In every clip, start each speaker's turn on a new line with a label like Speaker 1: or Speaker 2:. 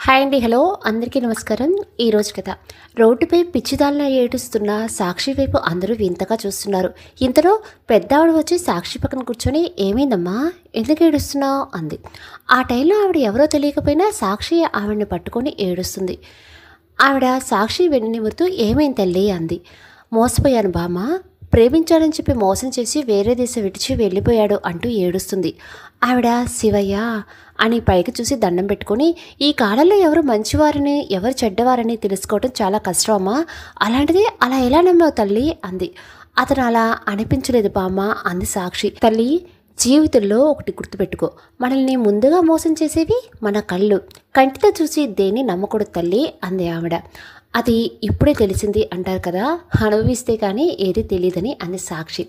Speaker 1: Hi అండి. Hello అందరికీ నమస్కారం. ఈరోజు కథ. రోడ్డుపై పిచ్చిదాల్లా ఏడుస్తున్న సాక్షి వైపు అందరూ వింతగా చూస్తున్నారు. ఇంతలో పెద్దావిడ వచ్చి సాక్షి పక్కన కూర్చొని, ఏమైందమ్మా, ఎందుకు ఏడుస్తున్నావు అంది. ఆ టైంలో ఆవిడ ఎవరో తెలియకపోయినా సాక్షి ఆవిడని పట్టుకొని ఏడుస్తుంది. ఆవిడ సాక్షి వెన్ను నిమురుతూ, ఏమైంది తల్లి అంది. మోసపోయాను బామ్మ, ప్రేమించాడని చెప్పి మోసం చేసి వేరే దేశం విడిచి వెళ్ళిపోయాడు అంటూ ఏడుస్తుంది. ఆవిడ శివయ్య అని పైకి చూసి దండం పెట్టుకొని, ఈ కాలంలో ఎవరు మంచివారని ఎవరు చెడ్డవారని తెలుసుకోవడం చాలా కష్టం అమ్మా, అలాంటిది అలా ఎలా నమ్మావు తల్లి అంది. అతను అలా అనిపించలేదు బామ్మ అంది సాక్షి. తల్లి, జీవితంలో ఒకటి గుర్తుపెట్టుకో, మనల్ని ముందుగా మోసం చేసేవి మన కళ్ళు. కంటితో చూసి దేన్ని నమ్మకూడదు తల్లి అంది ఆవిడ. అది ఇప్పుడే తెలిసింది అంటారు కదా, అనుభవిస్తే కానీ ఏది తెలియదని అంది సాక్షి.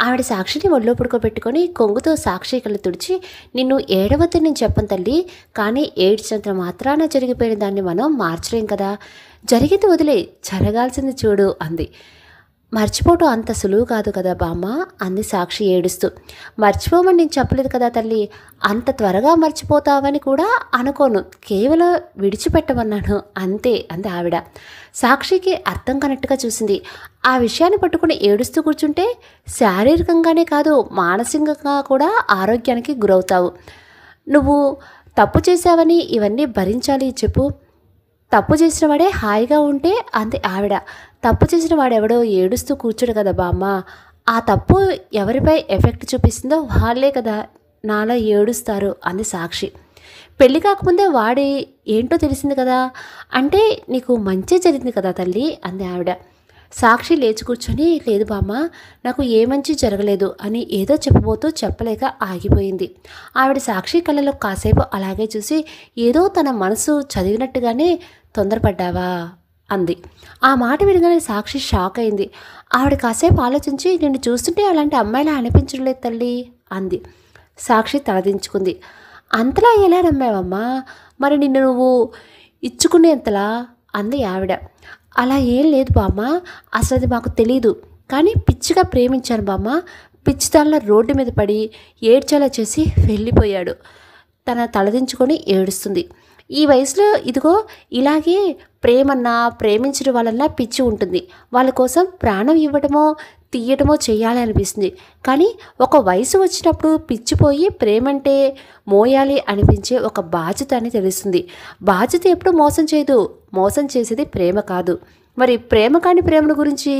Speaker 1: ఆవిడ సాక్షిని ఒళ్ళో పడుకోబెట్టుకొని కొంగుతో సాక్షి కళ్ళు తుడిచి, నిన్ను ఏడవద్దని నేను చెప్పను తల్లి, కానీ ఏడ్చినంత మాత్రాన జరిగిపోయిన దాన్ని మనం మార్చలేం కదా, జరిగింది వదిలే, జరగాల్సింది చూడు అంది. మర్చిపోవటం అంత సులువు కాదు కదా బామ్మ అంది సాక్షి ఏడుస్తూ. మర్చిపోమని నేను చెప్పలేదు కదా తల్లి, అంత త్వరగా మర్చిపోతావని కూడా అనుకోను, కేవలం విడిచిపెట్టమన్నాను అంతే అంది ఆవిడ. సాక్షికి అర్థం కానట్టుగా చూసింది. ఆ విషయాన్ని పట్టుకుని ఏడుస్తూ కూర్చుంటే శారీరకంగానే కాదు, మానసికంగా కూడా ఆరోగ్యానికి గురవుతావు. నువ్వు తప్పు చేశావని ఇవన్నీ భరించాలి చెప్పు, తప్పు చేసిన వాడే హాయిగా ఉంటే అంది ఆవిడ. తప్పు చేసిన వాడెవడో ఏడుస్తూ కూర్చోడు కదా బామ్మ, ఆ తప్పు ఎవరిపై ఎఫెక్ట్ చూపిస్తుందో వాళ్ళే కదా నాలా ఏడుస్తారు అంది సాక్షి. పెళ్ళి కాకముందే వాడి ఏంటో తెలిసింది కదా, అంటే నీకు మంచి జరిగింది కదా తల్లి అంది ఆవిడ. సాక్షి లేచి కూర్చొని, లేదు బామ్మ, నాకు ఏ మంచి జరగలేదు అని ఏదో చెప్పబోతూ చెప్పలేక ఆగిపోయింది. ఆవిడ సాక్షి కళ్ళలో కాసేపు అలాగే చూసి, ఏదో తన మనసు చదివినట్టుగానే, తొందరపడ్డావా అంది. ఆ మాట వినగానే సాక్షి షాక్ అయింది. ఆవిడ కాసేపు ఆలోచించి, నిన్ను చూస్తుంటే అలాంటి అమ్మాయిలా అనిపించడం లేదు తల్లి అంది. సాక్షి తలదించుకుంది. అంతలా ఎలా నమ్మావమ్మా, మరి నిన్ను నువ్వు ఇచ్చుకునేంతలా అంది ఆవిడ. అలా ఏం లేదు బామ్మ, అసలు అది మాకు తెలీదు, కానీ పిచ్చిగా ప్రేమించాను బామ్మ, పిచ్చిదానిలో రోడ్డు మీద పడి ఏడ్చేలా చేసి వెళ్ళిపోయాడు. తన తలదించుకొని ఏడుస్తుంది. ఈ వయసులో ఇదిగో ఇలాగే ప్రేమన్నా ప్రేమించడం వలన పిచ్చి ఉంటుంది, వాళ్ళ కోసం ప్రాణం ఇవ్వటమో తీయటమో చేయాలి అనిపిస్తుంది, కానీ ఒక వయసు వచ్చినప్పుడు పిచ్చిపోయి ప్రేమంటే మోయాలి అనిపించే ఒక బాధ్యత అని తెలుస్తుంది. బాధ్యత ఎప్పుడు మోసం చేయదు, మోసం చేసేది ప్రేమ కాదు. మరి ప్రేమ కాని ప్రేమను గురించి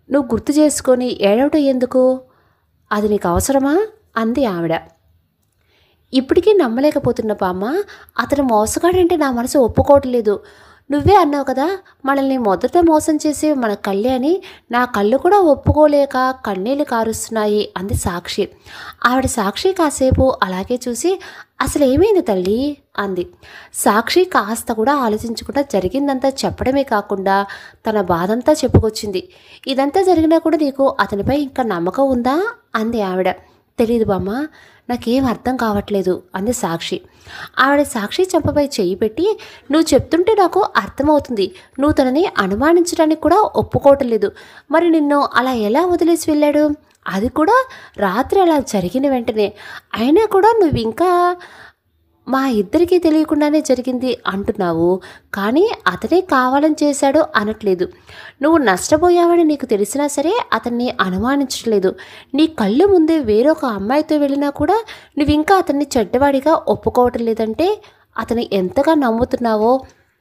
Speaker 1: నువ్వు గుర్తు చేసుకొని ఏడవటం ఎందుకు, అది నీకు అవసరమా అంది ఆవిడ. ఇప్పటికీ నమ్మలేకపోతున్న బామ్మ, అతను మోసగాడంటే నా మనసు ఒప్పుకోవట్లేదు. నువ్వే అన్నావు కదా, మనల్ని మొదట మోసం చేసే మన కళ్ళే అని, నా కళ్ళు కూడా ఒప్పుకోలేక కన్నీళ్ళు కారుస్తున్నాయి అంది సాక్షి. ఆవిడ సాక్షి కాసేపు అలాగే చూసి, అసలు ఏమైంది తల్లి అంది. సాక్షి కాస్త కూడా ఆలోచించకుండా జరిగిందంతా చెప్పడమే కాకుండా తన బాధంతా చెప్పుకొచ్చింది. ఇదంతా జరిగినా కూడా నీకు అతనిపై ఇంకా నమ్మకం ఉందా అంది ఆవిడ. తెలీదు బామ్మ, నాకేం అర్థం కావట్లేదు అంది సాక్షి. ఆవిడ సాక్షి చెంపపై చెయ్యి పెట్టి, నువ్వు చెప్తుంటే నాకు అర్థమవుతుంది, నువ్వు తనని అనుమానించడానికి కూడా ఒప్పుకోవటం లేదు, మరి నిన్ను అలా ఎలా వదిలేసి వెళ్ళాడు, అది కూడా రాత్రి అలా జరిగిన వెంటనే, అయినా కూడా నువ్వు ఇంకా మా ఇద్దరికీ తెలియకుండానే జరిగింది అంటున్నావు, కానీ అతనే కావాలని చేశాడు అనట్లేదు. నువ్వు నష్టపోయావని నీకు తెలిసినా సరే అతన్ని అనుమానించట్లేదు. నీ కళ్ళు ముందే వేరొక అమ్మాయితో వెళ్ళినా కూడా నువ్వు ఇంకా అతన్ని చెడ్డవాడిగా ఒప్పుకోవటం లేదంటే అతన్ని ఎంతగా నమ్ముతున్నావో,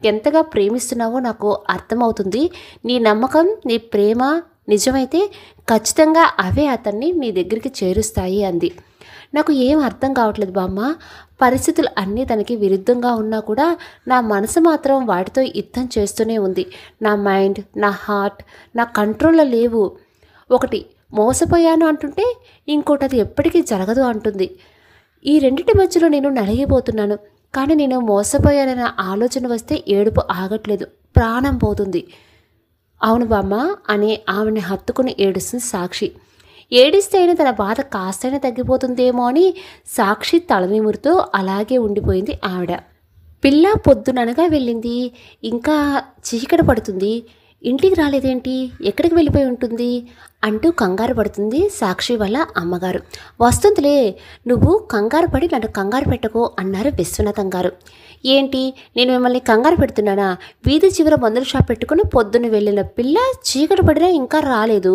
Speaker 1: ఎంతగా ప్రేమిస్తున్నావో నాకు అర్థమవుతుంది. నీ నమ్మకం, నీ ప్రేమ నిజమైతే ఖచ్చితంగా అవే అతన్ని నీ దగ్గరికి చేరుస్తాయి అంది. నాకు ఏం అర్థం కావట్లేదు బామ్మ, పరిస్థితులు అన్నీ తనకి విరుద్ధంగా ఉన్నా కూడా నా మనసు మాత్రం వాటితో యుద్ధం చేస్తూనే ఉంది. నా మైండ్, నా హార్ట్ నా కంట్రోల్లో లేవు. ఒకటి మోసపోయాను అంటుంటే, ఇంకోటి అది ఎప్పటికీ జరగదు అంటుంది. ఈ రెండింటి మధ్యలో నేను నలిగిపోతున్నాను, కానీ నేను మోసపోయానన్న ఆలోచన వస్తే ఏడుపు ఆగట్లేదు, ప్రాణం పోతుంది. అవును బామ్మ అని ఆవిడని హత్తుకుని ఏడుస్తుంది సాక్షి. ఏడిస్తే అయినా తన బాధ కాస్తైనా తగ్గిపోతుందేమో అని సాక్షి తలనిమురుతూ అలాగే ఉండిపోయింది ఆవిడ. పిల్ల పొద్దుననగా వెళ్ళింది, ఇంకా చీకటి పడుతుంది, ఇంటికి రాలేదేంటి, ఎక్కడికి వెళ్ళిపోయి ఉంటుంది అంటూ కంగారు పడుతుంది సాక్షి వాళ్ళ అమ్మగారు. వస్తుందిలే, నువ్వు కంగారు పడి నన్ను కంగారు పెట్టకు అన్నారు విశ్వనాథం గారు. ఏంటి, నేను మిమ్మల్ని కంగారు పెడుతున్నానా? వీధి చివర మందుల షాప్ పెట్టుకుని పొద్దున్న వెళ్ళిన పిల్ల చీకటి పడినా ఇంకా రాలేదు.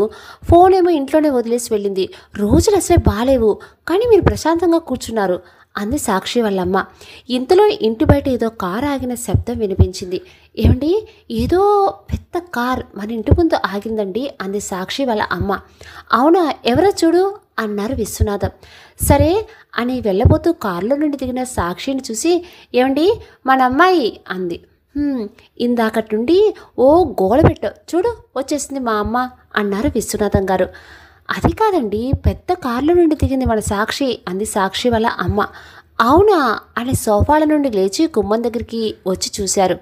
Speaker 1: ఫోన్ ఏమో ఇంట్లోనే వదిలేసి వెళ్ళింది. రోజులు అసలే బాలేవు, కానీ మీరు ప్రశాంతంగా కూర్చున్నారు అంది సాక్షి వాళ్ళమ్మ. ఇంతలో ఇంటి బయట ఏదో కారు ఆగిన శబ్దం వినిపించింది. ఏమండి, ఏదో పెద్ద కార్ మన ఇంటి ముందు ఆగిందండి అంది సాక్షి వాళ్ళ అమ్మ. అవునా, ఎవరో చూడు అన్నారు విశ్వనాథం. సరే అని వెళ్ళబోతూ కారులో నుండి దిగిన సాక్షిని చూసి, ఏమండి మన అమ్మాయి అంది. ఇందాకటి నుండి ఓ గోల పెట్టావు చూడు, వచ్చేసింది మా అమ్మ అన్నారు విశ్వనాథం గారు. అది కాదండి, పెద్ద కారులో నుండి దిగింది మన సాక్షి అంది సాక్షి వాళ్ళ అమ్మ. అవునా అని సోఫాల నుండి లేచి గుమ్మం దగ్గరికి వచ్చి చూశారు.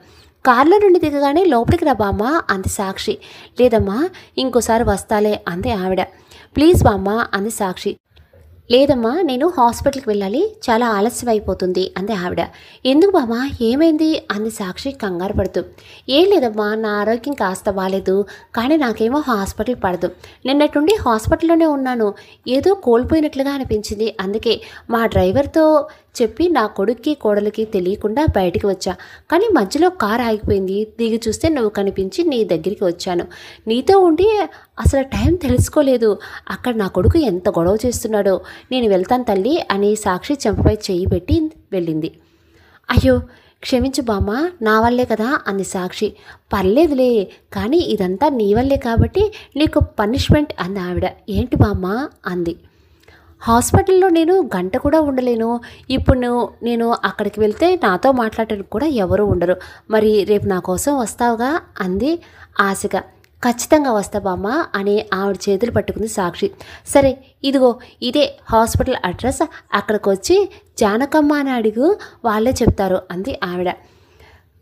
Speaker 1: కారులో నుండి దిగగానే లోపలికి రా బామ్మ అంది సాక్షి. లేదమ్మా, ఇంకోసారి వస్తాలే అంది ఆవిడ. ప్లీజ్ బామ్మ అంది సాక్షి. లేదమ్మా, నేను హాస్పిటల్కి వెళ్ళాలి, చాలా ఆలస్యం అయిపోతుంది అంది ఆవిడ. ఎందుకు బామ్మ, ఏమైంది అంది సాక్షి కంగారు పడుతూ. ఏం లేదమ్మా, నా ఆరోగ్యం కాస్త బాగాలేదు, కానీ నాకేమో హాస్పిటల్ పడదు. నిన్నట్టుండి హాస్పిటల్లోనే ఉన్నాను, ఏదో కోల్పోయినట్లుగా అనిపించింది. అందుకే మా డ్రైవర్తో చెప్పి నా కొడుక్కి కోడలికి తెలియకుండా బయటికి వచ్చా. కానీ మధ్యలో కారు ఆగిపోయింది, దిగి చూస్తే నువ్వు కనిపించి నీ దగ్గరికి వచ్చాను. నీతో ఉండి అసలు టైం తెలుసుకోలేదు. అక్కడ నా కొడుకు ఎంత గొడవ చేస్తున్నాడో. నేను వెళ్తాను తల్లి అని సాక్షి చెంపపై చెయ్యి పెట్టి వెళ్ళింది. అయ్యో క్షమించు బామ్మ, నా వల్లే కదా అంది సాక్షి. పర్లేదులే, కానీ ఇదంతా నీ వల్లే కాబట్టి నీకు పనిష్మెంట్ అంది ఆవిడ. ఏంటి బామ్మ అంది. హాస్పిటల్లో నేను గంట కూడా ఉండలేను. ఇప్పుడు నేను అక్కడికి వెళ్తే నాతో మాట్లాడటానికి కూడా ఎవరూ ఉండరు. మరి రేపు నా కోసం వస్తావుగా అంది ఆశగా. ఖచ్చితంగా వస్తా బామ్మ అని ఆవిడ చేతులు పట్టుకుంది సాక్షి. సరే ఇదిగో ఇదే హాస్పిటల్ అడ్రస్, అక్కడికి వచ్చి జానకమ్మ అని అడుగు, వాళ్ళే చెప్తారు అంది ఆవిడ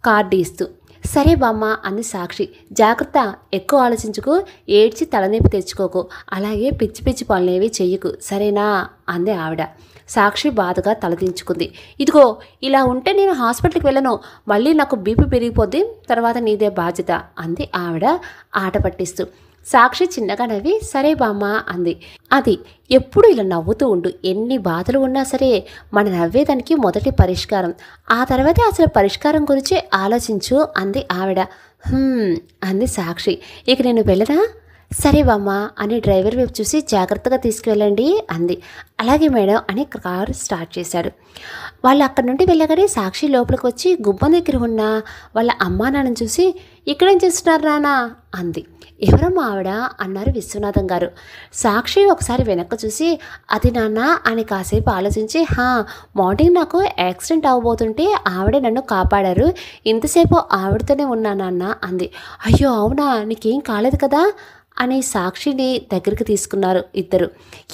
Speaker 1: కార్డు ఇస్తూ. సరే బామ్మ అంది సాక్షి. జాగ్రత్త, ఎక్కువ ఆలోచించుకు, ఏడ్చి తలనొప్పి తెచ్చుకోకు, అలాగే పిచ్చి పిచ్చి పనులేవి చెయ్యకు, సరేనా అంది ఆవిడ. సాక్షి బాధగా తలదించుకుంది. ఇదిగో ఇలా ఉంటే నేను హాస్పిటల్కి వెళ్ళను, మళ్ళీ నాకు బీపీ పెరిగిపోద్ది, తర్వాత నీదే బాధ్యత అంది ఆవిడ ఆట పట్టిస్తూ. సాక్షి చిన్నగా నవ్వి సరే బామ్మ అంది. అది ఎప్పుడు ఇలా నవ్వుతూ ఉండు, ఎన్ని బాధలు ఉన్నా సరే మన నవ్వేదానికి మొదటి పరిష్కారం, ఆ తర్వాతే అసలు పరిష్కారం గురించి ఆలోచించు అంది ఆవిడ. అంది సాక్షి. ఇక నేను వెళ్ళనా? సరే బామ్మ అని డ్రైవర్ వైపు చూసి జాగ్రత్తగా తీసుకువెళ్ళండి అంది. అలాగే మేడం అని కారు స్టార్ట్ చేశాడు. వాళ్ళు అక్కడి నుండి వెళ్ళగానే సాక్షి లోపలికి వచ్చి గుమ్మం దగ్గర ఉన్న వాళ్ళ అమ్మా నాన్నని చూసి, ఇక్కడేం చేస్తున్నారు నాన్న అంది. ఎవరమ్మా ఆవిడ అన్నారు విశ్వనాథం గారు. సాక్షి ఒకసారి వెనక్కి చూసి, అది నాన్న అని కాసేపు ఆలోచించి, మార్నింగ్ నాకు యాక్సిడెంట్ అవ్వబోతుంటే ఆవిడే నన్ను కాపాడారు, ఇంతసేపు ఆవిడతోనే ఉన్నా నాన్న అంది. అయ్యో అవునా, నీకేం కాలేదు కదా అని సాక్షిని దగ్గరికి తీసుకున్నారు ఇద్దరు.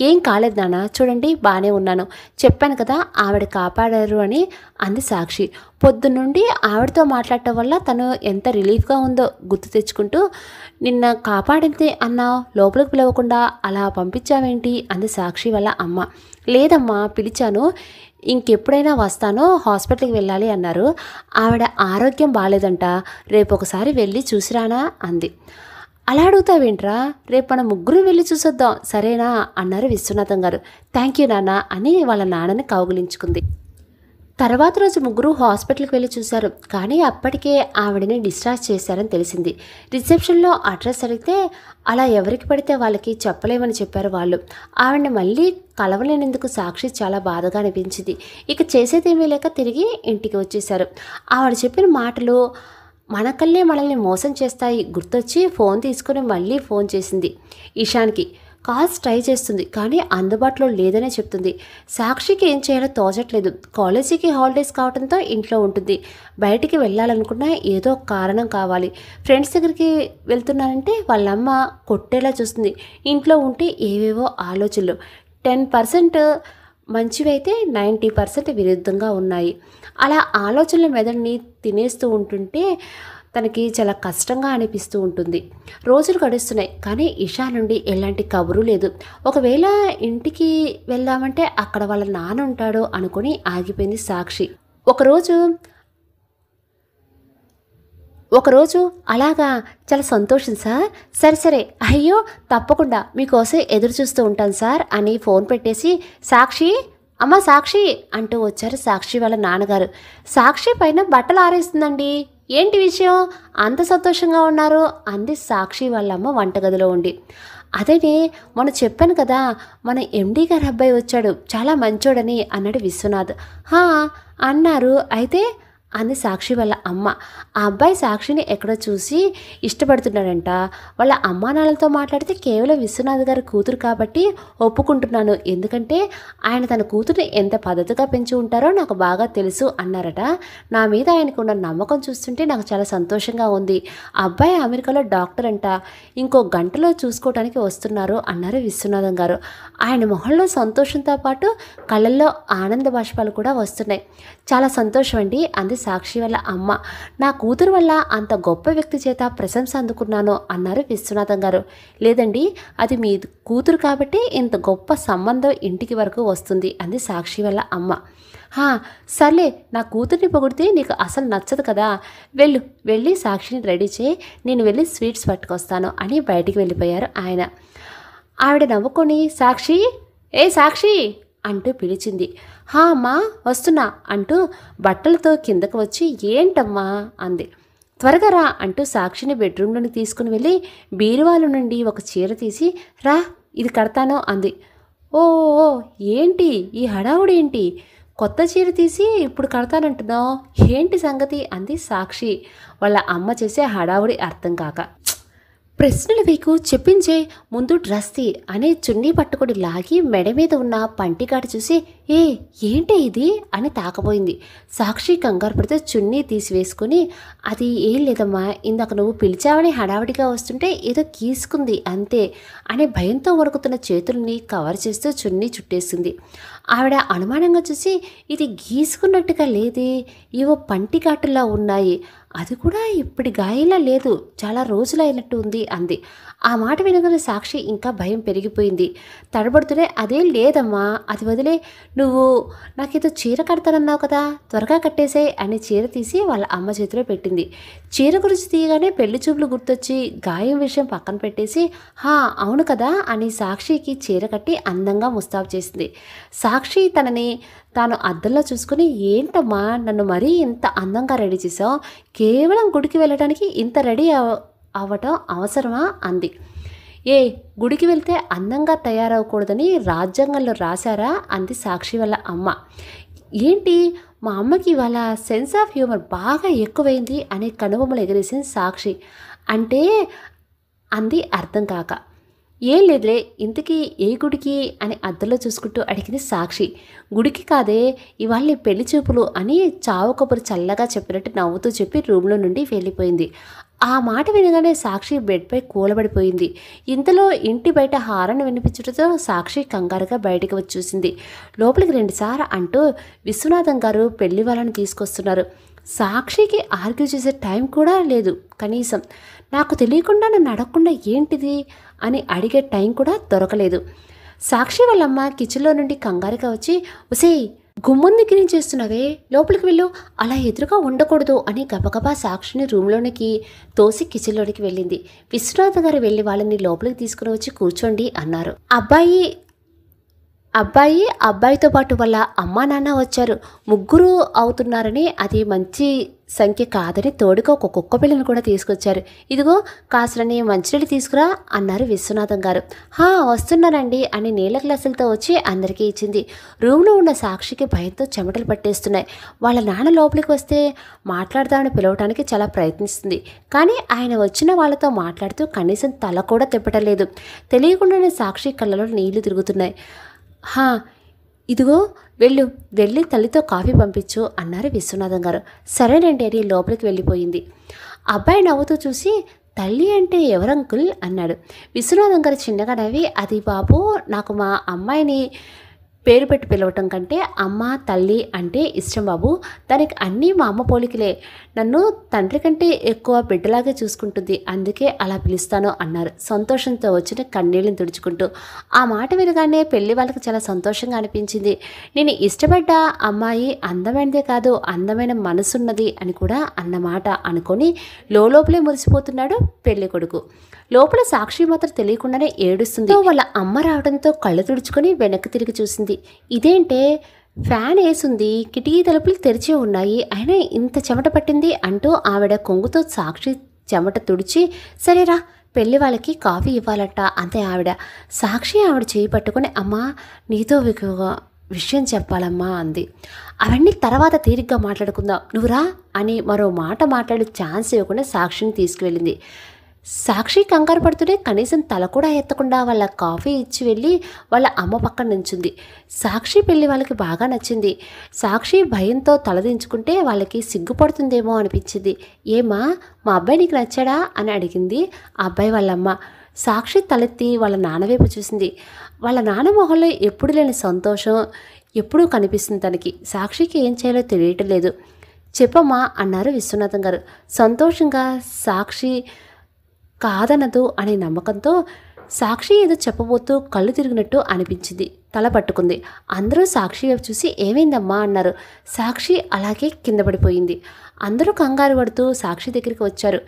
Speaker 1: ఏం కాలేదు నాన్న, చూడండి బాగానే ఉన్నాను, చెప్పాను కదా ఆవిడ కాపాడారు అని అంది సాక్షి. పొద్దున్నుండి ఆవిడతో మాట్లాడటం వల్ల తను ఎంత రిలీఫ్గా ఉందో గుర్తు తెచ్చుకుంటూ, నిన్న కాపాడింది అన్నావు, లోపలికి పిలవకుండా అలా పంపించావేంటి అంది సాక్షి వాళ్ళ అమ్మ. లేదమ్మా, పిలిచాను, ఇంకెప్పుడైనా వస్తానో, హాస్పిటల్కి వెళ్ళాలి అన్నారు, ఆవిడ ఆరోగ్యం బాగాలేదంట, రేపు ఒకసారి వెళ్ళి చూసిరానా అంది. అలా అడుగుతావేంట్రా, రేపు మనం ముగ్గురు వెళ్ళి చూసొద్దాం సరేనా అన్నారు విశ్వనాథం గారు. థ్యాంక్ యూ నాన్న అని వాళ్ళ నాన్నని కౌగిలించుకుంది. తర్వాత రోజు ముగ్గురు హాస్పిటల్కి వెళ్ళి చూశారు, కానీ అప్పటికే ఆవిడని డిశ్చార్జ్ చేశారని తెలిసింది. రిసెప్షన్లో అడ్రస్ అడిగితే అలా ఎవరికి పడితే వాళ్ళకి చెప్పలేమని చెప్పారు వాళ్ళు. ఆవిడని మళ్ళీ కలవలేనందుకు సాక్షి చాలా బాధగా అనిపించింది. ఇక చేసేదేమీ లేక తిరిగి ఇంటికి వచ్చేశారు. ఆవిడ చెప్పిన మాటలు మన కళ్ళే మనల్ని మోసం చేస్తాయి గుర్తొచ్చి ఫోన్ తీసుకుని మళ్ళీ ఫోన్ చేసింది. ఇషాన్కి కాల్స్ ట్రై చేస్తుంది, కానీ అందుబాటులో లేదనే చెప్తుంది. సాక్షికి ఏం చేయాలో తోచట్లేదు. కాలేజీకి హాలిడేస్ కావడంతో ఇంట్లో ఉంటుంది. బయటికి వెళ్ళాలనుకున్నా ఏదో కారణం కావాలి. ఫ్రెండ్స్ దగ్గరికి వెళ్తున్నానంటే వాళ్ళమ్మ కొట్టేలా చూస్తుంది. ఇంట్లో ఉంటే ఏవేవో ఆలోచనలు. 10% మంచివైతే 90% విరుద్ధంగా ఉన్నాయి. అలా ఆలోచనల మెదడుని తినేస్తూ ఉంటుంటే తనకి చాలా కష్టంగా అనిపిస్తూ ఉంటుంది. రోజులు గడుస్తున్నాయి, కానీ ఇషా నుండి ఎలాంటి కబురు లేదు. ఒకవేళ ఇంటికి వెళ్దామంటే అక్కడ వాళ్ళ నాన్న ఉంటాడో అనుకుని ఆగిపోయింది సాక్షి. ఒకరోజు అలాగా చాలా సంతోషం సార్. సరే సరే, అయ్యో తప్పకుండా మీకోసం ఎదురు చూస్తూ ఉంటాను సార్ అని ఫోన్ పెట్టేసి, సాక్షి, అమ్మ సాక్షి అంటూ వచ్చారు సాక్షి వాళ్ళ నాన్నగారు. సాక్షి పైన బట్టలు ఆరేస్తుందండి, ఏంటి విషయం అంత సంతోషంగా ఉన్నారు అంది సాక్షి వాళ్ళమ్మ వంటగదిలో ఉండి. అదేనే మొన్న చెప్పాను కదా, మన ఎండి గారి అబ్బాయి వచ్చాడు, చాలా మంచోడని అన్నాడు విశ్వనాథ్. హా అన్నారు, అయితే అంది సాక్షి వాళ్ళ అమ్మ. ఆ అబ్బాయి సాక్షిని ఎక్కడో చూసి ఇష్టపడుతున్నాడంట. వాళ్ళ అమ్మానాన్నలతో మాట్లాడితే కేవలం విశ్వనాథ్ గారి కూతురు కాబట్టి ఒప్పుకుంటున్నాను, ఎందుకంటే ఆయన తన కూతురుని ఎంత పద్ధతిగా పెంచి ఉంటారో నాకు బాగా తెలుసు అన్నారట. నా మీద ఆయనకు ఉన్న నమ్మకం చూస్తుంటే నాకు చాలా సంతోషంగా ఉంది. ఆ అబ్బాయి అమెరికాలో డాక్టర్ అంట, ఇంకో గంటలో చూసుకోవడానికి వస్తున్నారు అన్నారు విశ్వనాథం గారు. ఆయన మొహంలో సంతోషంతో పాటు కళ్ళల్లో ఆనంద బాష్పాలు కూడా వస్తున్నాయి. చాలా సంతోషం అండి అంది సాక్షి వాళ్ళ అమ్మ. నా కూతురు వల్ల అంత గొప్ప వ్యక్తి చేత ప్రశంస అందుకున్నాను అన్నారు విశ్వనాథం గారు. లేదండి, అది మీ కూతురు కాబట్టి ఇంత గొప్ప సంబంధం ఇంటికి వరకు వస్తుంది అంది సాక్షి వాళ్ళ అమ్మ. సర్లే, నా కూతుర్ని పొగిడితే నీకు అసలు నచ్చదు కదా, వెళ్ళి సాక్షిని రెడీ చేయి, నేను వెళ్ళి స్వీట్స్ పట్టుకొస్తాను అని బయటికి వెళ్ళిపోయారు ఆయన. ఆవిడ నవ్వుకొని, సాక్షి, ఏ సాక్షి అంటూ పిలిచింది. అమ్మా వస్తున్నా అంటూ బట్టలతో కిందకు వచ్చి, ఏంటమ్మా అంది. త్వరగా రా అంటూ సాక్షిని బెడ్రూమ్లోని తీసుకుని వెళ్ళి బీరువాల నుండి ఒక చీర తీసి, రా ఇది కడతాను అంది. ఓ ఏంటి ఈ హడావుడి ఏంటి, కొత్త చీర తీసి ఇప్పుడు కడతానంటున్నావు, ఏంటి సంగతి అంది సాక్షి వాళ్ళ అమ్మ చేసే హడావుడి అర్థం కాక. ప్రశ్నలు వేకు, చెప్పించే ముందు డ్రెస్ తీ అని చున్నీ పట్టుకొని లాగి మెడ మీద ఉన్న పంటికాటి చూసి, ఏంటి ఇది అని తాకపోయింది. సాక్షి కంగారు పడితే చున్నీ తీసివేసుకుని, అది ఏం లేదమ్మా, ఇందాక నువ్వు పిలిచావని హడావిడిగా వస్తుంటే ఏదో గీసుకుంది అంతే అని భయంతో వణుకుతున్న చేతుల్ని కవర్ చేస్తూ చున్నీ చుట్టేసింది. ఆవిడ అనుమానంగా చూసి, ఇది గీసుకున్నట్టుగా లేదే, ఏవో పంటికాటులా ఉన్నాయి, అది కూడా ఇప్పటి గాయంలా లేదు, చాలా రోజులైనట్టు ఉంది అంది. ఆ మాట వినగానే సాక్షి ఇంకా భయం పెరిగిపోయింది. తడబడుతూనే, అదేం లేదమ్మా, అది వదిలే, నువ్వు నాకేదో చీర కడతానన్నావు కదా, త్వరగా కట్టేసాయి అని చీర తీసి వాళ్ళ అమ్మ చేతిలో పెట్టింది. చీర గురించి తీయగానే పెళ్లి చూపులు గుర్తొచ్చి గాయం విషయం పక్కన పెట్టేసి, అవును కదా అని సాక్షికి చీర కట్టి అందంగా ముస్తాబు చేసింది. సాక్షి తనని తాను అద్దంలో చూసుకుని, ఏంటమ్మా నన్ను మరీ ఇంత అందంగా రెడీ చేసావు, కేవలం గుడికి వెళ్ళడానికి ఇంత రెడీ అవ్వటం అవసరమా అంది. గుడికి వెళ్తే అందంగా తయారవకూడదని రాజ్యాంగంలో రాశారా అంది సాక్షి వాళ్ళ అమ్మ. ఏంటి మా అమ్మకి ఇవాళ సెన్స్ ఆఫ్ హ్యూమర్ బాగా ఎక్కువైంది అని కనుబొమ్మలు ఎగరేసింది సాక్షి. అంటే అంది అర్థం కాక. ఏం లేదులే, ఇంతకీ ఏ గుడికి అని అద్దంలో చూసుకుంటూ అడిగింది సాక్షి. గుడికి కాదే, ఇవాళ పెళ్లి చూపులు అని చావు కబురు చల్లగా చెప్పినట్టు నవ్వుతూ చెప్పి రూమ్లో నుండి వెళ్ళిపోయింది. ఆ మాట వినగానే సాక్షి బెడ్పై కూలబడిపోయింది. ఇంతలో ఇంటి బయట హారన్ వినిపించడంతో సాక్షి కంగారుగా బయటికి వచ్చి చూసింది. లోపలికి 2 సార్లు అంటూ విశ్వనాథం గారు పెళ్లి వాళ్ళని తీసుకొస్తున్నారు. సాక్షికి ఆర్గ్యూ చేసే టైం కూడా లేదు. కనీసం నాకు తెలియకుండా నన్ను అడగకుండా ఏంటిది అని అడిగే టైం కూడా దొరకలేదు. సాక్షి వాళ్ళమ్మ కిచెన్లో నుండి కంగారుగా వచ్చి, ఒసేయ్ గుమ్మం దగ్గర ఏం చేస్తున్నావే, లోపలికి వెళ్ళు, అలా ఎదురుగా ఉండకూడదు అని గబగబా సాక్షిని రూమ్లోనికి తోసి కిచెన్లోనికి వెళ్ళింది. విశ్వనాథ్ గారు వెళ్ళి వాళ్ళని లోపలికి తీసుకుని వచ్చి కూర్చోండి అన్నారు. అబ్బాయితో పాటు వాళ్ళ అమ్మా నాన్న వచ్చారు, 3 అవుతున్నారని, అది మంచి సంఖ్య కాదని తోడుగా ఒక కుక్క పిల్లని కూడా తీసుకొచ్చారు. ఇదిగో కాసులని మంచినీళ్ళు తీసుకురా అన్నారు విశ్వనాథం గారు. వస్తున్నానండి అని నీళ్ళ గ్లాసులతో వచ్చి అందరికీ ఇచ్చింది. రూమ్లో ఉన్న సాక్షికి భయంతో చెమటలు పట్టేస్తున్నాయి. వాళ్ళ నాన్న లోపలికి వస్తే మాట్లాడదామని పిలవటానికి చాలా ప్రయత్నిస్తుంది. కానీ ఆయన వచ్చిన వాళ్ళతో మాట్లాడుతూ కనీసం తల కూడా తిప్పటం లేదు. తెలియకుండానే సాక్షి కళ్ళలో నీళ్లు తిరుగుతున్నాయి. ఇదిగో వెళ్ళి తల్లితో కాఫీ పంపించు అన్నారు విశ్వనాథం గారు. సరేనండి అని లోపలికి వెళ్ళిపోయింది. అబ్బాయి నవ్వుతూ చూసి, తల్లి అంటే ఎవరంకుల్ అన్నాడు. విశ్వనాథం గారు చిన్నగా నవ్వి, అది బాబు, నాకు మా అమ్మాయిని పేరు పెట్టి పిలవటం కంటే అమ్మ తల్లి అంటే ఇష్టం బాబు. దానికి అన్నీ మా అమ్మ పోలికలే. నన్ను తండ్రి కంటే ఎక్కువ బిడ్డలాగే చూసుకుంటుంది, అందుకే అలా పిలుస్తాను అన్నారు సంతోషంతో వచ్చిన కన్నీళ్ళని తుడుచుకుంటూ. ఆ మాట వినగానే పెళ్లి వాళ్ళకి చాలా సంతోషంగా అనిపించింది. నేను ఇష్టపడ్డ అమ్మాయి అందమైనదే కాదు, అందమైన మనసున్నది అని కూడా అన్నమాట అనుకొని లోపలే మురిసిపోతున్నాడు పెళ్లి కొడుకు. లోపల సాక్షి మాత్రం తెలియకుండానే ఏడుస్తుంది. వాళ్ళ అమ్మ రావడంతో కళ్ళు తుడుచుకొని వెనక్కి తిరిగి చూసింది. ఇదేంటే ఫ్యాన్ వేసుంది, కిటికీ తలుపులు తెరిచే ఉన్నాయి, అయినా ఇంత చెమట పట్టింది అంటూ ఆవిడ కొంగుతో సాక్షి చెమట తుడిచి, సరేరా పెళ్లి వాళ్ళకి కాఫీ ఇవ్వాలట అంతే ఆవిడ. సాక్షి ఆవిడ చేయి పట్టుకొని, అమ్మా నీతో విషయం చెప్పాలమ్మా అంది. అవన్నీ తర్వాత తీరిగ్గా మాట్లాడుకుందాం, నువ్వురా అని మరో మాట మాట్లాడే ఛాన్స్ ఇవ్వకుండా సాక్షిని తీసుకువెళ్ళింది. సాక్షి కంగారు పడుతూనే కనీసం తల కూడా ఎత్తకుండా వాళ్ళ కాఫీ ఇచ్చి వెళ్ళి వాళ్ళ అమ్మ పక్కన నించుంది. సాక్షి పెళ్లి వాళ్ళకి బాగా నచ్చింది. సాక్షి భయంతో తలదించుకుంటే వాళ్ళకి సిగ్గుపడుతుందేమో అనిపించింది. ఏమా మా అబ్బాయి నీకు నచ్చాడా అని అడిగింది ఆ అబ్బాయి వాళ్ళమ్మ. సాక్షి తలెత్తి వాళ్ళ నాన్న వైపు చూసింది. వాళ్ళ నాన్న మొహంలో ఎప్పుడు లేని సంతోషం ఎప్పుడూ కనిపిస్తుంది తనకి. సాక్షికి ఏం చేయాలో తెలియటం లేదు. చెప్పమ్మా అన్నారు విశ్వనాథం గారు. సంతోషంగా సాక్షి కాదనదు అనే నమ్మకంతో సాక్షి ఏదో చెప్పబోతూ కళ్ళు తిరిగినట్టు అనిపించింది. తల పట్టుకుంది. అందరూ సాక్షి వైపు చూసి ఏమైందమ్మా అన్నారు. సాక్షి అలాగే కింద పడిపోయింది. అందరూ కంగారు పడుతూ సాక్షి దగ్గరికి వచ్చారు.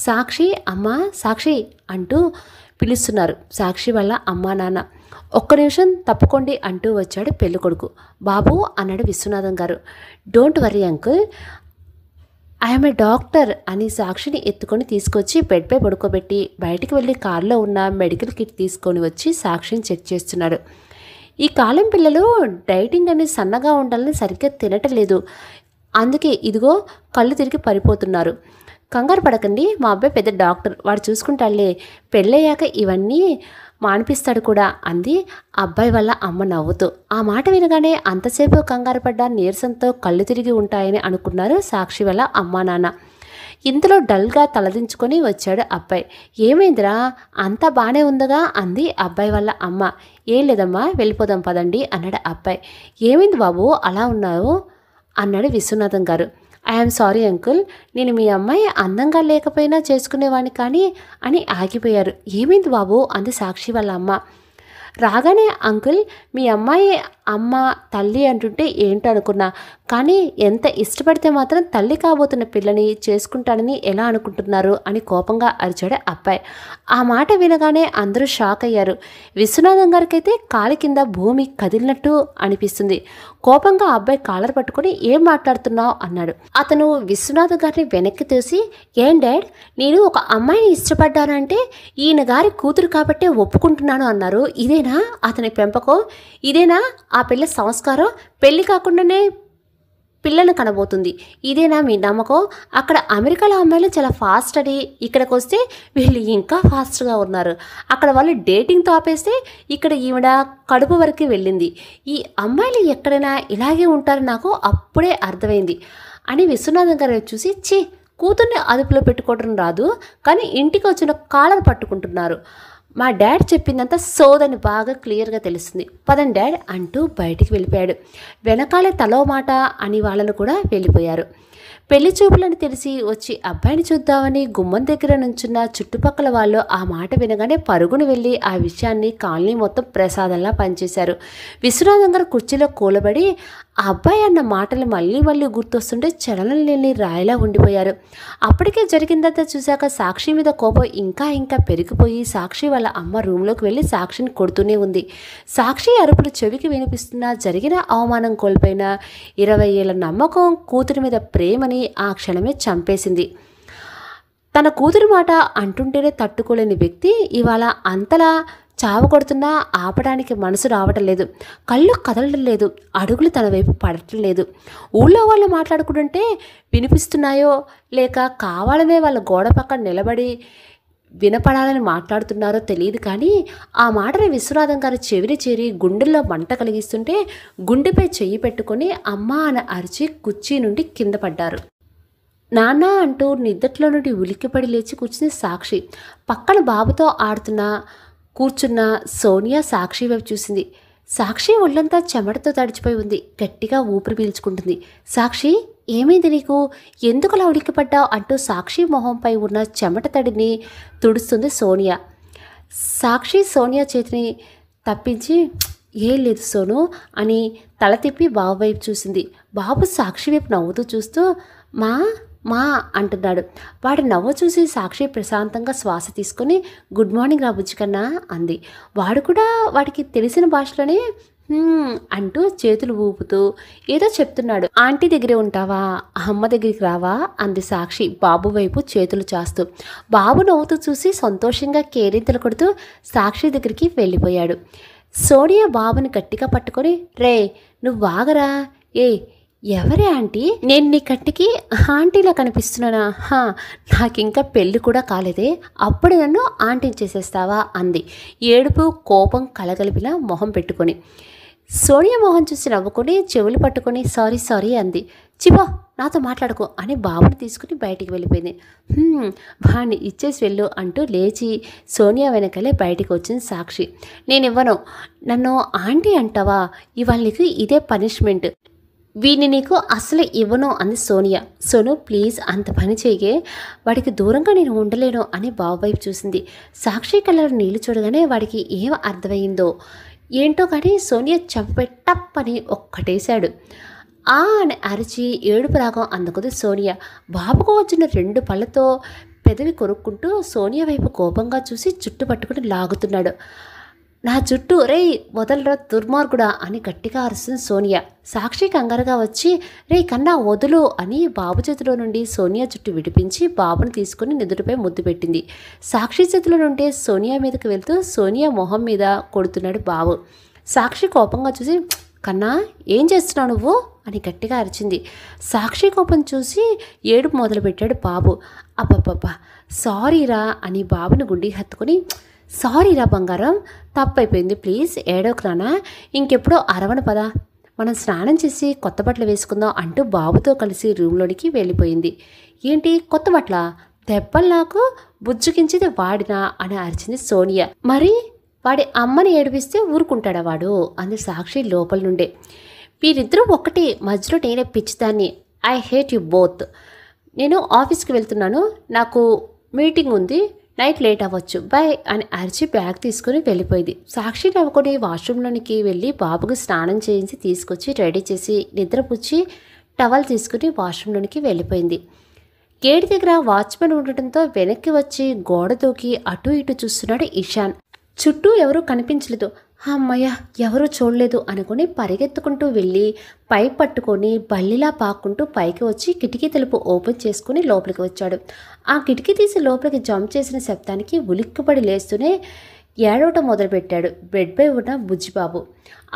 Speaker 1: సాక్షి అమ్మా సాక్షి అంటూ పిలుస్తున్నారు సాక్షి వాళ్ళ అమ్మా నాన్న. ఒక్క నిమిషం తప్పుకోండి అంటూ వచ్చాడు పెళ్లి కొడుకు. బాబు అన్నాడు విశ్వనాథం గారు. Don't worry uncle, I'm a doctor అని సాక్షిని ఎత్తుకొని తీసుకొచ్చి బెడ్పై పడుకోబెట్టి బయటికి వెళ్ళి కారులో ఉన్న మెడికల్ కిట్ తీసుకొని వచ్చి సాక్షిని చెక్ చేస్తున్నాడు. ఈ కాలం పిల్లలు డైటింగ్ అని సన్నగా ఉండాలని సరిగ్గా తినటం లేదు, అందుకే ఇదిగో కళ్ళు తిరిగి పడిపోతున్నారు. కంగారు పడకండి, మా అబ్బాయి పెద్ద డాక్టర్, వాడు చూసుకుంటాడులే, పెళ్ళయ్యాక ఇవన్నీ మానిపిస్తాడు కూడా అంది అబ్బాయి వాళ్ళ అమ్మ నవ్వుతూ. ఆ మాట వినగానే అంతసేపు కంగారు పడ్డ నీరసంతో కళ్ళు తిరిగి ఉంటాయని అనుకున్నారు సాక్షి వాళ్ళ అమ్మా నాన్న. ఇంతలో డల్గా తలదించుకొని వచ్చాడు అబ్బాయి. ఏమైందిరా అంతా బాగానే ఉందగా అంది అబ్బాయి వాళ్ళ అమ్మ. ఏం లేదమ్మా వెళ్ళిపోదాం పదండి అన్నాడు అబ్బాయి. ఏమైంది బాబు అలా ఉన్నావు అన్నాడు విశ్వనాథం గారు. ఐఎమ్ సారీ అంకుల్, నేను మీ అమ్మాయి అందంగా లేకపోయినా చేసుకునేవాడిని కానీ అని ఆగిపోయారు. ఏమైంది బాబు అంది సాక్షి వాళ్ళ అమ్మ. రాగానే అంకుల్ మీ అమ్మాయి అమ్మ తల్లి అంటుంటే ఏంటో అనుకున్నా, కానీ ఎంత ఇష్టపడితే మాత్రం తల్లి కాబోతున్న పిల్లని చేసుకుంటానని ఎలా అనుకుంటున్నారు అని కోపంగా అరిచాడు అబ్బాయి. ఆ మాట వినగానే అందరూ షాక్ అయ్యారు. విశ్వనాథం గారికి అయితే కాలి కింద భూమి కదిలినట్టు అనిపిస్తుంది. కోపంగా అబ్బాయి కాలర్ పట్టుకొని ఏం మాట్లాడుతున్నావు అన్నాడు. అతను విశ్వనాథం గారిని వెనక్కి తీసి, ఏం డాడ్ నేను ఒక అమ్మాయిని ఇష్టపడ్డానంటే ఈయన గారి కూతురు కాబట్టే ఒప్పుకుంటున్నాను అన్నారు. ఇదేనా అతని పెంపకం? ఇదేనా ఆ పిల్ల సంస్కారం? పెళ్లి కాకుండానే పిల్లను కనబోతుంది, ఇదేనా మీ నమ్మకం? అక్కడ అమెరికాలో అమ్మాయిలు చాలా ఫాస్ట్ అని, ఇక్కడికి వస్తే వీళ్ళు ఇంకా ఫాస్ట్గా ఉన్నారు. అక్కడ వాళ్ళు డేటింగ్తో ఆపేస్తే ఇక్కడ ఈవిడ కడుపు వరకు వెళ్ళింది. ఈ అమ్మాయిలు ఎక్కడైనా ఇలాగే ఉంటారు, నాకు అప్పుడే అర్థమైంది అని విశ్వనాథం గారు చూసి, ఛీ కూతుర్ని అదుపులో పెట్టుకోవడం రాదు కానీ ఇంటికి వచ్చిన కాలర్ పట్టుకుంటున్నారు. మా డాడ్ చెప్పిందంతా సోదని బాగా క్లియర్గా తెలుస్తుంది, పదండి డాడ్ అంటూ బయటికి వెళ్ళిపోయాడు. వెనకాలే తలో మాట అని వాళ్ళను కూడా వెళ్ళిపోయారు. పెళ్లి చూపులని తెలిసి వచ్చి అబ్బాయిని చూద్దామని గుమ్మం దగ్గర నుంచున్న చుట్టుపక్కల వాళ్ళు ఆ మాట వినగానే పరుగును వెళ్ళి ఆ విషయాన్ని కాలనీ మొత్తం ప్రసాదంలా పనిచేశారు. విశ్వనాథం గారు కుర్చీలో కూలబడి ఆ అబ్బాయి అన్న మాటలు మళ్ళీ మళ్ళీ గుర్తొస్తుంటే చలనం లేని రాయిలా ఉండిపోయారు. అప్పటికే జరిగిందంతా చూశాక సాక్షి మీద కోపం ఇంకా ఇంకా పెరిగిపోయి సాక్షి వాళ్ళ అమ్మ రూమ్లోకి వెళ్ళి సాక్షిని కొడుతూనే ఉంది. సాక్షి అరుపులు చెవికి వినిపిస్తున్నా జరిగిన అవమానం కోల్పోయిన 20 ఏళ్ల నమ్మకం, కూతురి మీద ప్రేమని ఆ క్షణమే చంపేసింది. తన కూతురి మాట అంటుంటేనే తట్టుకోలేని వ్యక్తి ఇవాళ అంతలా చావ కొడుతున్నా ఆపడానికి మనసు రావటం లేదు, కళ్ళు కదలడం లేదు, అడుగులు తన వైపు పడటం లేదు. ఊళ్ళో వాళ్ళు మాట్లాడుకుంటుంటే వినిపిస్తున్నాయో లేక కావాలనే వాళ్ళ గోడ పక్కన నిలబడి వినపడాలని మాట్లాడుతున్నారో తెలియదు కానీ ఆ మాటని విశ్వనాథం గారు చెవిని చేరి గుండెల్లో మంట కలిగిస్తుంటే గుండెపై చెయ్యి పెట్టుకొని అమ్మా అని అరిచి కుర్చీ నుండి కింద పడ్డారు. నాన్న అంటూ నిద్దట్లో నుండి ఉలిక్కిపడి లేచి కూర్చుని సాక్షి. పక్కన బాబుతో కూర్చున్న సోనియా సాక్షి వైపు చూసింది. సాక్షి ఒళ్ళంతా చెమటతో తడిచిపోయి ఉంది. గట్టిగా ఊపిరి పీల్చుకుంటుంది. సాక్షి, ఏమైంది నీకు? ఎందుకలా ఉలిక్కిపడ్డావు అంటూ సాక్షి మొహంపై ఉన్న చెమట తడిని తుడుస్తుంది సోనియా. సాక్షి సోనియా చేతిని తప్పించి, ఏం లేదు సోను అని తల తిప్పి బాబు వైపు చూసింది. బాబు సాక్షి వైపు నవ్వుతూ చూస్తూ మా మా అంటున్నాడు. వాడి నవ్వు చూసి సాక్షి ప్రశాంతంగా శ్వాస తీసుకొని గుడ్ మార్నింగ్ రా బుజ్జికన్నా అంది. వాడు కూడా వాడికి తెలిసిన భాషలోనే అంటూ చేతులు ఊపుతూ ఏదో చెప్తున్నాడు. ఆంటీ దగ్గరే ఉంటావా, అమ్మ దగ్గరికి రావా అంది సాక్షి బాబు వైపు చేతులు చాస్తూ. బాబు నవ్వుతూ చూసి సంతోషంగా కేరింతలు కొడుతూ సాక్షి దగ్గరికి వెళ్ళిపోయాడు. సోనియా బాబుని గట్టిగా పట్టుకొని, రే నువ్వు వాగరా, ఏ ఎవరే ఆంటీ, నేను నీ కట్టికి ఆంటీలా కనిపిస్తున్నానా? నాకింకా పెళ్ళి కూడా కాలేదే, అప్పుడు నన్ను ఆంటీని చేసేస్తావా అంది ఏడుపు కోపం కలగలిపిన మొహం పెట్టుకొని. సోనియా మొహం చూసి నవ్వుకొని చెవులు పట్టుకొని సారీ సారీ అంది. చిపో నాతో మాట్లాడుకో అని బాబుని తీసుకుని బయటికి వెళ్ళిపోయింది. వాడిని ఇచ్చేసి వెళ్ళు అంటూ లేచి సోనియా వెనకలే బయటికి వచ్చింది సాక్షి. నేనివ్వను, నన్ను ఆంటీ అంటావా, ఇవాళ నీకు ఇదే పనిష్మెంట్, వీడిని నీకు అసలు ఇవ్వను అంది సోనియా. సోను ప్లీజ్ అంత పని చేయగే, వాడికి దూరంగా నేను ఉండలేను అని బాబు వైపు చూసింది. సాక్షి కళ్ళలో నీళ్లు చూడగానే వాడికి ఏం అర్థమైందో ఏంటో కానీ సోనియా చంపెట్టప్పని ఒక్కటేశాడు. అని అరిచి ఏడుపు రాగం అందుకుంది సోనియా. బాబుకు వచ్చిన 2 పళ్ళతో పెదవి కొరుక్కుంటూ సోనియా వైపు కోపంగా చూసి జుట్టు పట్టుకుని లాగుతున్నాడు. నా జుట్టు, రేయ్ వదలరా దుర్మార్గుడా అని గట్టిగా అరుస్తుంది సోనియా. సాక్షి కంగారుగా వచ్చి రే కన్నా వదులు అని బాబు చేతిలో నుండి సోనియా జుట్టు విడిపించి బాబుని తీసుకుని నిదుటిపై ముద్దు పెట్టింది. సాక్షి చేతిలో నుండి సోనియా మీదకి వెళ్తూ సోనియా మొహం మీద కొడుతున్నాడు బాబు. సాక్షి కోపంగా చూసి కన్నా ఏం చేస్తున్నావు నువ్వు అని గట్టిగా అరిచింది. సాక్షి కోపం చూసి ఏడుపు మొదలుపెట్టాడు బాబు. అబ్బబ్బబ్బా సారీరా అని బాబుని గుండి హత్తుకొని, సారీరా బంగారం, తప్పైపోయింది, ప్లీజ్ ఏడోకు నాన్న, ఇంకెప్పుడో అరవను పదా, మనం స్నానం చేసి కొత్త బట్టలు వేసుకుందాం అంటూ బాబుతో కలిసి రూమ్లోనికి వెళ్ళిపోయింది. ఏంటి కొత్త బట్టల, దెబ్బలు నాకు బుజ్జుకించేది వాడినా అని అరిచింది సోనియా. మరి వాడి అమ్మని ఏడిపిస్తే ఊరుకుంటాడా వాడు అంది సాక్షి లోపల నుండే. వీరిద్దరూ ఒక్కటి, మధ్యలో నేనే పిచ్చిదాన్ని, ఐ హేట్ యు బోత్, నేను ఆఫీస్కి వెళ్తున్నాను, నాకు మీటింగ్ ఉంది, నైట్ లేట్ అవ్వచ్చు, బాయ్ అని అరిచి బ్యాగ్ తీసుకుని వెళ్ళిపోయింది. సాక్షి నవ్వుకొని వాష్రూమ్లోనికి వెళ్ళి బాబుకు స్నానం చేయించి తీసుకొచ్చి రెడీ చేసి నిద్రపుచ్చి టవల్ తీసుకుని వాష్రూమ్లోనికి వెళ్ళిపోయింది. గేట్ దగ్గర వాచ్మెన్ ఉండటంతో వెనక్కి వచ్చి గోడ దూకి అటు ఇటు చూస్తున్నాడు ఇషాన్. చుట్టూ ఎవరూ కనిపించలేదు. అమ్మయ్య ఎవరూ చూడలేదు అనుకుని పరిగెత్తుకుంటూ వెళ్ళి పైప్ పట్టుకొని బల్లిలా పాక్కుంటూ పైకి వచ్చి కిటికీ తలుపు ఓపెన్ చేసుకుని లోపలికి వచ్చాడు. ఆ కిటికీ తీసి లోపలికి జంప్ చేసిన శబ్దానికి ఉలిక్కిపడి లేస్తూనే ఏడవటం మొదలుపెట్టాడు బెడ్పై ఉన్న బుజ్జిబాబు.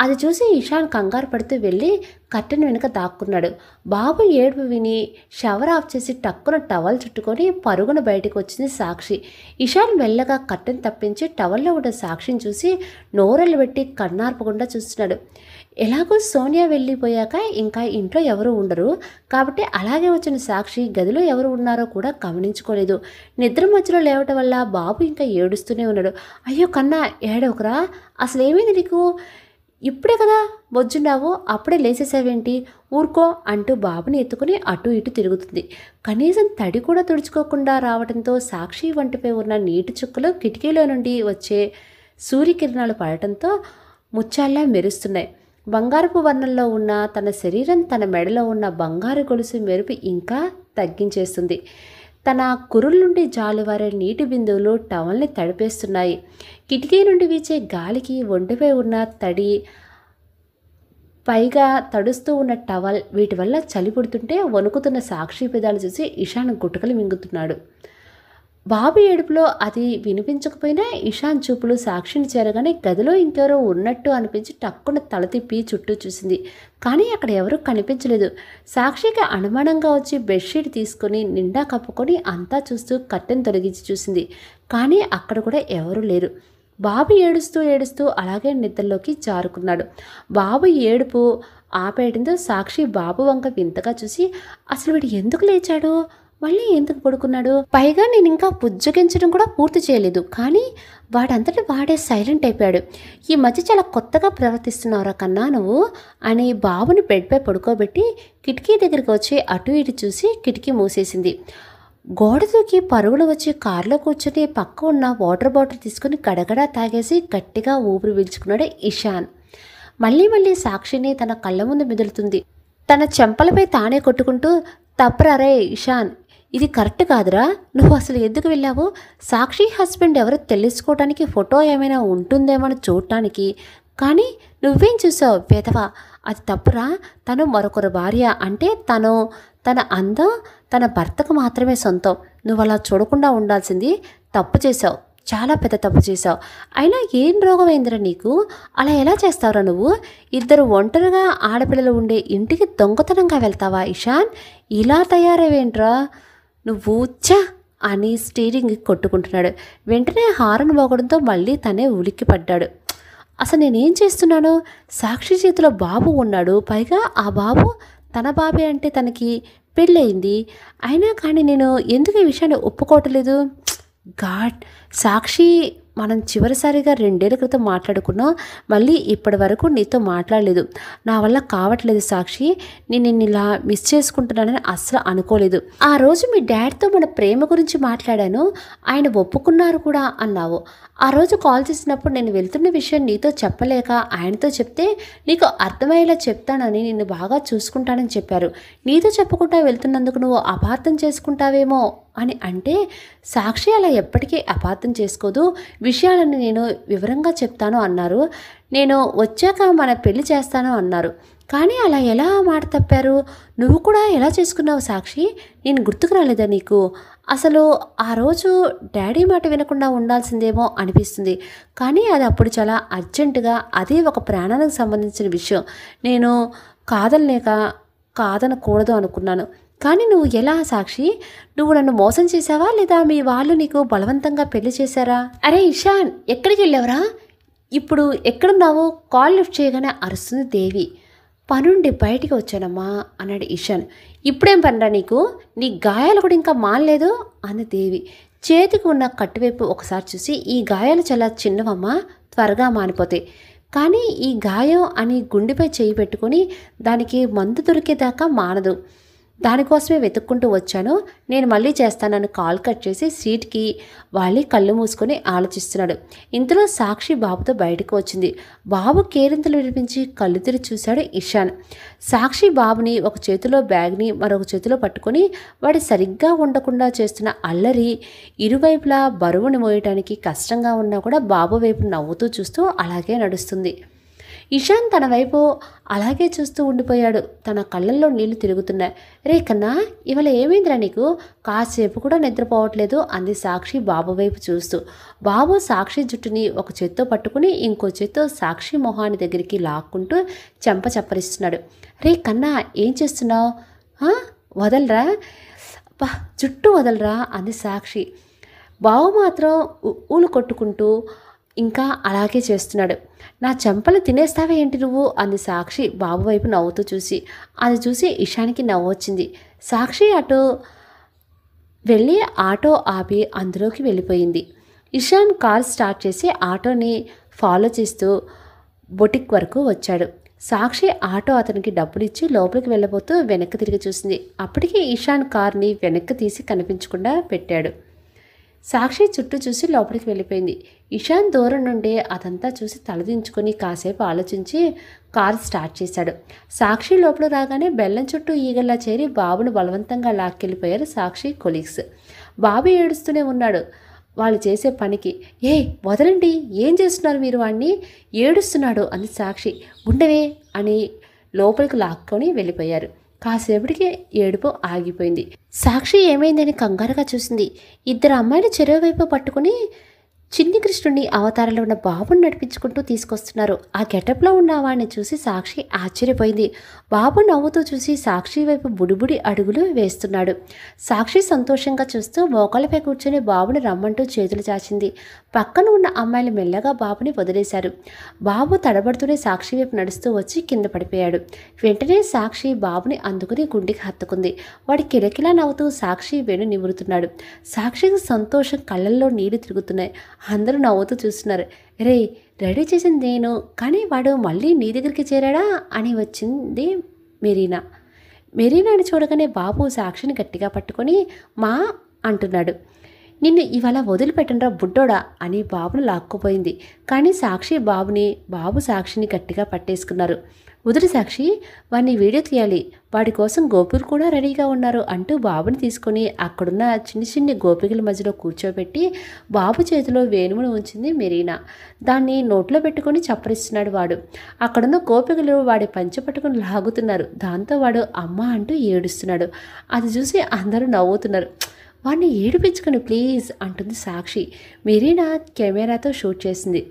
Speaker 1: అది చూసి ఇషాన్ కంగారు పడుతూ వెళ్ళి కట్టెను వెనుక దాక్కున్నాడు. బాబు ఏడుపు విని షవర్ ఆఫ్ చేసి టక్కున టవల్ చుట్టుకొని పరుగున బయటకు వచ్చింది సాక్షి. ఇషాన్ మెల్లగా కట్టెను తప్పించి టవల్లో ఉన్న సాక్షిని చూసి నోరెళ్ళు పెట్టి కన్నార్పకుండా చూస్తున్నాడు. ఎలాగో సోనియా వెళ్ళిపోయాక ఇంకా ఇంట్లో ఎవరు ఉండరు కాబట్టి అలాగే వచ్చిన సాక్షి గదిలో ఎవరు ఉన్నారో కూడా గమనించుకోలేదు. నిద్ర మధ్యలో లేవటం వల్ల బాబు ఇంకా ఏడుస్తూనే ఉన్నాడు. అయ్యో కన్నా ఏడవకురా, అసలు ఏమైంది నీకు, ఇప్పుడే కదా బొజ్జున్నావు, అప్పుడే లేచేసావేంటి, ఊరుకో అంటూ బాబుని ఎత్తుకుని అటు ఇటు తిరుగుతుంది. కనీసం తడి కూడా తుడుచుకోకుండా రావడంతో సాక్షి వంటిపై ఉన్న నీటి చుక్కలు కిటికీలో నుండి వచ్చే సూర్యకిరణాలు పడటంతో ముత్యాల్లా మెరుస్తున్నాయి. బంగారపు వర్ణంలో ఉన్న తన శరీరం తన మెడలో ఉన్న బంగారు గొలుసు మెరుపు ఇంకా తగ్గించేస్తుంది. తన కురుల నుండి జాలువారే నీటి బిందువులు టవల్ని తడిపేస్తున్నాయి. కిటికీ నుండి వీచే గాలికి ఒంటిపై ఉన్న తడి, పైగా తడుస్తూ ఉన్న టవల్, వీటి వల్ల చలి పుడుతుంటే వణుకుతున్న సాక్షి పెదాలు చూసి ఇషాన్ గుటకలు మింగుతున్నాడు. బాబు ఏడుపులో అది వినిపించకపోయినా ఇషాన్ చూపులు సాక్షిని చేరగానే గదిలో ఇంకెవరో ఉన్నట్టు అనిపించి టక్కున తల తిప్పి చుట్టూ చూసింది. కానీ అక్కడ ఎవరూ కనిపించలేదు. సాక్షికి అనుమానంగా వచ్చి బెడ్షీట్ తీసుకొని నిండా కప్పుకొని అంతా చూస్తూ కట్టెను తొలగించి చూసింది. కానీ అక్కడ కూడా ఎవరూ లేరు. బాబు ఏడుస్తూ ఏడుస్తూ అలాగే నిద్రలోకి జారుకున్నాడు. బాబు ఏడుపు ఆపేయడంతో సాక్షి బాబు వంక వింతగా చూసి అసలు వీడు ఎందుకు లేచాడు మళ్ళీ ఎందుకు పడుకున్నాడు? పైగా నేను ఇంకా బుజ్జగించడం కూడా పూర్తి చేయలేదు, కానీ వాడంతటి వాడే సైలెంట్ అయిపోయాడు. ఈ మధ్య చాలా కొత్తగా ప్రవర్తిస్తున్నావురా కన్నా నువ్వు అని బాబుని బెడ్పై పడుకోబెట్టి కిటికీ దగ్గరికి వచ్చి అటు ఇటు చూసి కిటికీ మూసేసింది. గోడ దూకి పరుగులు వచ్చి కారులో కూర్చొని పక్క ఉన్న వాటర్ బాటిల్ తీసుకుని గడగడా తాగేసి గట్టిగా ఊపిరి పీల్చుకున్నాడు ఇషాన్. మళ్ళీ మళ్ళీ సాక్షిని తన కళ్ళ ముందు మెదులుతుంది. తన చెంపలపై తానే కొట్టుకుంటూ, తప్పరా రే ఇషాన్, ఇది కరెక్ట్ కాదురా, నువ్వు అసలు ఎందుకు వెళ్ళావు? సాక్షి హస్బెండ్ ఎవరో తెలుసుకోవడానికి ఫోటో ఏమైనా ఉంటుందేమో చూడటానికి, కానీ నువ్వేం చూసావు వేధవా? అది తప్పురా. తను మరొకరు భార్య, అంటే తన అందం తన భర్తకు మాత్రమే సొంతం. నువ్వు అలా చూడకుండా ఉండాల్సింది. తప్పు చేసావు, చాలా పెద్ద తప్పు చేసావు. అయినా ఏం రోగమైందిరా నీకు? అలా ఎలా చేస్తావురా నువ్వు? ఇద్దరు ఒంటరిగా ఆడపిల్లలు ఉండే ఇంటికి దొంగతనంగా వెళ్తావా ఇషాన్? ఇలా తయారవేంట్రా నువ్వు? ఛ అని స్టీరింగ్ కొట్టుకుంటున్నాడు. వెంటనే హారన్ మోగడంతో మళ్ళీ తనే ఉలిక్కి పడ్డాడు. అసలు నేనేం చేస్తున్నాను? సాక్షి చేతిలో బాబు ఉన్నాడు, పైగా ఆ బాబు తన బాబే అంటే తనకి పెళ్ళయింది. అయినా కానీ నేను ఎందుకు ఈ విషయాన్ని ఒప్పుకోవట్లేదు? గాడ్, సాక్షి, మనం చివరిసారిగా 2 ఏళ్ల క్రితం మాట్లాడుకున్నాం, మళ్ళీ ఇప్పటి వరకు నీతో మాట్లాడలేదు. నా వల్ల కావట్లేదు సాక్షి, నేను నిన్ను ఇలా మిస్ చేసుకుంటున్నానని అస్సలు అనుకోలేదు. ఆ రోజు మీ డాడ్తో మన ప్రేమ గురించి మాట్లాడాను, ఆయన ఒప్పుకున్నారు కూడా అన్నావు. ఆ రోజు కాల్ చేసినప్పుడు నేను వెళ్తున్న విషయం నీతో చెప్పలేక ఆయనతో చెప్తే నీకు అర్థమయ్యేలా చెప్తానని, నిన్ను బాగా చూసుకుంటానని చెప్పారు. నీతో చెప్పకుండా వెళ్తున్నందుకు నువ్వు అపార్థం చేసుకుంటావేమో అని అంటే, సాక్షి అలా ఎప్పటికీ అపార్థం చేసుకోదు, విషయాలను నేను వివరంగా చెప్తాను అన్నారు. నేను వచ్చాక మన పెళ్లి చేస్తాను అన్నారు. కానీ అలా ఎలా మాట తప్పారు? నువ్వు కూడా ఎలా చేసుకున్నావు సాక్షి? నేను గుర్తుకు రాలేదా నీకు? అసలు ఆ రోజు డాడీ మాట వినకుండా ఉండాల్సిందేమో అనిపిస్తుంది, కానీ అది అప్పుడు చాలా అర్జెంటుగా, అదే ఒక ప్రాణానికి సంబంధించిన విషయం. నేను కాదనకూడదు అనుకున్నాను. కానీ నువ్వు ఎలా సాక్షి? నువ్వు నన్ను మోసం చేశావా, లేదా మీ వాళ్ళు నీకు బలవంతంగా పెళ్లి చేశారా? అరే ఇషాన్, ఎక్కడికి వెళ్ళావురా? ఇప్పుడు ఎక్కడున్నావు? కాల్ లిఫ్ట్ చేయగానే అరుస్తుంది దేవి. పనుండి బయటికి వచ్చానమ్మా అన్నాడు ఇషాన్. ఇప్పుడేం పనిరా నీకు? నీ గాయాలు కూడా ఇంకా మానలేదు అంది దేవి. చేతికి ఉన్న కట్టువైపు ఒకసారి చూసి, ఈ గాయాలు చాలా చిన్నవమ్మా, త్వరగా మానిపోతాయి. కానీ ఈ గాయం అని గుండెపై చేయి పెట్టుకొని దానికి మందు దొరికేదాకా మానదు. దానికోసమే వెతుక్కుంటూ వచ్చాను, నేను మళ్ళీ చేస్తానని కాల్ కట్ చేసి సీట్కి వాళ్ళి కళ్ళు మూసుకొని ఆలోచిస్తున్నాడు. ఇంతలో సాక్షి బాబుతో బయటకు వచ్చింది. బాబు కేరింతలు వినిపించి కళ్ళు తిరిగి చూశాడు ఇషాన్. సాక్షి బాబుని ఒక చేతిలో బ్యాగ్ని మరొక చేతిలో పట్టుకొని వాడి సరిగ్గా ఉండకుండా చేస్తున్న అల్లరి, ఇరువైపులా బరువుని మోయటానికి కష్టంగా ఉన్నా కూడా బాబు వైపు నవ్వుతూ చూస్తూ అలాగే నడుస్తుంది. ఇషాన్ తన వైపు అలాగే చూస్తూ ఉండిపోయాడు. తన కళ్ళల్లో నీళ్లు తిరుగుతున్నాయి. రే కన్నా, ఇవాళ ఏమైందిరా నీకు? కాసేపు కూడా నిద్రపోవట్లేదు అంది సాక్షి బాబు వైపు చూస్తూ. బాబు సాక్షి జుట్టుని ఒక చేత్తో పట్టుకుని ఇంకో చేత్తో సాక్షి మొహాన్ని దగ్గరికి లాక్కుంటూ చెంప చప్పరిస్తున్నాడు. రే కన్నా, ఏం చేస్తున్నావు? వదలరా, జుట్టు వదలరా అంది సాక్షి. బాబు మాత్రం ఊలు కొట్టుకుంటూ ఇంకా అలాగే చేస్తున్నాడు. నా చెంపలు తినేస్తావే ఏంటి నువ్వు అంది సాక్షి బాబు వైపు నవ్వుతూ చూసి. అది చూసి ఇషాన్కి నవ్వు వచ్చింది. సాక్షి అటు వెళ్ళి ఆటో ఆపి అందులోకి వెళ్ళిపోయింది. ఇషాన్ కార్ స్టార్ట్ చేసి ఆటోని ఫాలో చేస్తూ బొటిక్ వరకు వచ్చాడు. సాక్షి ఆటో అతనికి డబ్బులు ఇచ్చి లోపలికి వెళ్ళబోతూ వెనక్కి తిరిగి చూసింది. అప్పటికి ఇషాన్ కార్ని వెనక్కి తీసి కనిపించకుండా పెట్టాడు. సాక్షి చుట్టూ చూసి లోపలికి వెళ్ళిపోయింది. ఇషాన్ దూరం నుండే అదంతా చూసి తలదించుకొని కాసేపు ఆలోచించి కారు స్టార్ట్ చేశాడు. సాక్షి లోపల రాగానే బెల్లం చుట్టూ ఈగల్లా చేరి బాబును బలవంతంగా లాక్కెళ్ళిపోయారు సాక్షి కొలీగ్స్. బాబు ఏడుస్తూనే ఉన్నాడు వాళ్ళు చేసే పనికి. వదలండి, ఏం చేస్తున్నారు మీరు? వాడిని ఏడుస్తున్నాడు అంది సాక్షి. ఉండవే అని లోపలికి లాక్కొని వెళ్ళిపోయారు. కాసేపటికి ఏడుపు ఆగిపోయింది. సాక్షి ఏమైందని కంగారుగా చూసింది. 2 అమ్మాయిలు చెరువు వైపు పట్టుకుని చిన్ని కృష్ణుడిని అవతారంలో ఉన్న బాబుని నడిపించుకుంటూ తీసుకొస్తున్నారు. ఆ గెటప్లో ఉన్న వాడిని చూసి సాక్షి ఆశ్చర్యపోయింది. బాబు నవ్వుతూ చూసి సాక్షి వైపు బుడిబుడి అడుగులు వేస్తున్నాడు. సాక్షి సంతోషంగా చూస్తూ మోకాళ్ళపై కూర్చొని బాబుని రమ్మంటూ చేతులు చాచింది. పక్కన ఉన్న అమ్మాయిలు మెల్లగా బాబుని వదిలేశారు. బాబు తడబడుతూనే సాక్షి వైపు నడుస్తూ వచ్చి కింద పడిపోయాడు. వెంటనే సాక్షి బాబుని అందుకుని గుండెకి హత్తుకుంది. వాడి కిలకిలా నవ్వుతూ సాక్షి వెను నిమురుతున్నాడు. సాక్షికి సంతోషం కళ్ళల్లో నీళ్లు తిరుగుతున్నాయి. అందరూ నవ్వుతూ చూస్తున్నారు. రే, రెడీ చేసింది నేను, కానీ వాడు మళ్ళీ నీ దగ్గరికి చేరాడా అని వచ్చింది మెరీనా. మెరీనాని చూడగానే బాబు సాక్షిని గట్టిగా పట్టుకొని మా అంటున్నాడు. నిన్ను ఇవాళ వదిలిపెట్టండ్రా బుడ్డోడా అని బాబును లాక్కుపోయింది. కానీ సాక్షి బాబు సాక్షిని గట్టిగా పట్టేసుకున్నారు. వదిలి సాక్షి, వాడిని వీడియో తీయాలి, వాడి కోసం గోపికలు కూడా రెడీగా ఉన్నారు అంటూ బాబుని తీసుకొని అక్కడున్న చిన్ని గోపికల మధ్యలో కూర్చోబెట్టి బాబు చేతిలో వేణువును ఉంచింది మెరీనా. దాన్ని నోట్లో పెట్టుకొని చప్పరిస్తున్నాడు వాడు. అక్కడున్న గోపికలు వాడి పంచె పట్టుకొని లాగుతున్నారు. దాంతో వాడు అమ్మ అంటూ ఏడుస్తున్నాడు. అది చూసి అందరూ నవ్వుతున్నారు. వాడిని ఏడిపించుకొని ప్లీజ్ అంటుంది సాక్షి. మెరీనా కెమెరాతో షూట్ చేసింది.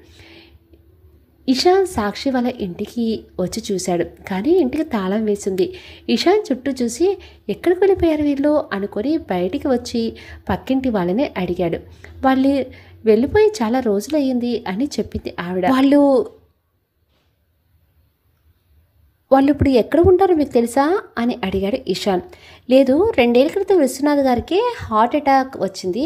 Speaker 1: ఇషాన్ సాక్షి వాళ్ళ ఇంటికి వచ్చి చూశాడు, కానీ ఇంటికి తాళం వేసింది. ఇషాన్ చుట్టూ చూసి ఎక్కడికి వెళ్ళిపోయారు వీళ్ళు అనుకొని బయటికి వచ్చి పక్కింటి వాళ్ళని అడిగాడు. వాళ్ళు వెళ్ళిపోయి చాలా రోజులయ్యింది అని చెప్పింది ఆవిడ. వాళ్ళు ఇప్పుడు ఎక్కడ ఉంటారో మీకు తెలుసా అని అడిగాడు ఇషాన్. లేదు, 2 ఏళ్ల క్రితం విశ్వనాథ్ గారికి హార్ట్ అటాక్ వచ్చింది,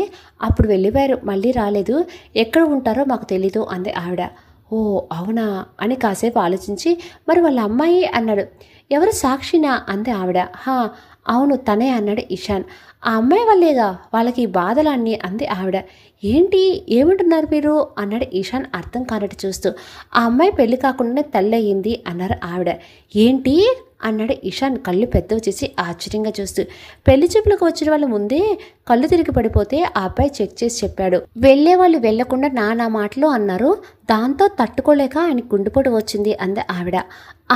Speaker 1: అప్పుడు వెళ్ళిపోయారు, మళ్ళీ రాలేదు, ఎక్కడ ఉంటారో మాకు తెలీదు అంది ఆవిడ. ఓ అవునా అని కాసేపు ఆలోచించి మరి వాళ్ళ అమ్మాయి అన్నాడు. ఎవరు సాక్షినా అంది ఆవిడ. అవును తనే అన్నాడు ఇషాన్. ఆ అమ్మాయి వాళ్ళేగా వాళ్ళకి బాధలన్నీ అంది ఆవిడ. ఏంటి ఏమంటున్నారు మీరు అన్నాడు ఇషాన్ అర్థం కానట్టు చూస్తూ. ఆ అమ్మాయి పెళ్లి కాకుండానే తల్లి అయ్యింది అన్నారు ఆవిడ. ఏంటి అన్నాడు ఇషాన్ కళ్ళు పెద్దవి చేసి ఆశ్చర్యంగా చూస్తూ. పెళ్లి చూపులకు వచ్చిన వాళ్ళు ముందే కళ్ళు తిరిగి పడిపోతే ఆ అబ్బాయి చెక్ చేసి చెప్పాడు. వెళ్లే వాళ్ళు వెళ్లకుండా నానా మాటలు అన్నారు, దాంతో తట్టుకోలేక ఆయన గుండెపోటు వచ్చింది అంది ఆవిడ.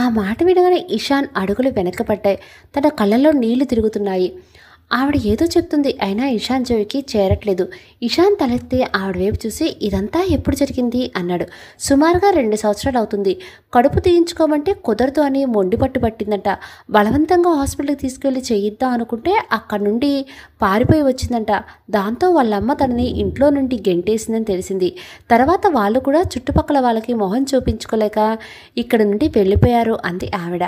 Speaker 1: ఆ మాట వినగానే ఇషాన్ అడుగులు వెనకపడ్డాయి. తన కళ్ళల్లో నీళ్లు తిరుగుతున్నాయి. ఆవిడ ఏదో చెప్తుంది, అయినా ఇషాన్ చెవికి చేరట్లేదు. ఇషాన్ తలెత్తి ఆవిడ వైపు చూసి ఇదంతా ఎప్పుడు జరిగింది అన్నాడు. సుమారుగా 2 సంవత్సరాలు అవుతుంది. కడుపు తీయించుకోమంటే కుదరదు అని మొండిపట్టు పట్టిందంట. బలవంతంగా హాస్పిటల్కి తీసుకెళ్లి చేయిద్దాం అనుకుంటే అక్కడి నుండి పారిపోయి వచ్చిందంట. దాంతో వాళ్ళమ్మ తనని ఇంట్లో నుండి గెంటేసిందని తెలిసింది. తర్వాత వాళ్ళు కూడా చుట్టుపక్కల వాళ్ళకి మొహం చూపించుకోలేక ఇక్కడి నుండి వెళ్ళిపోయారు అంది ఆవిడ.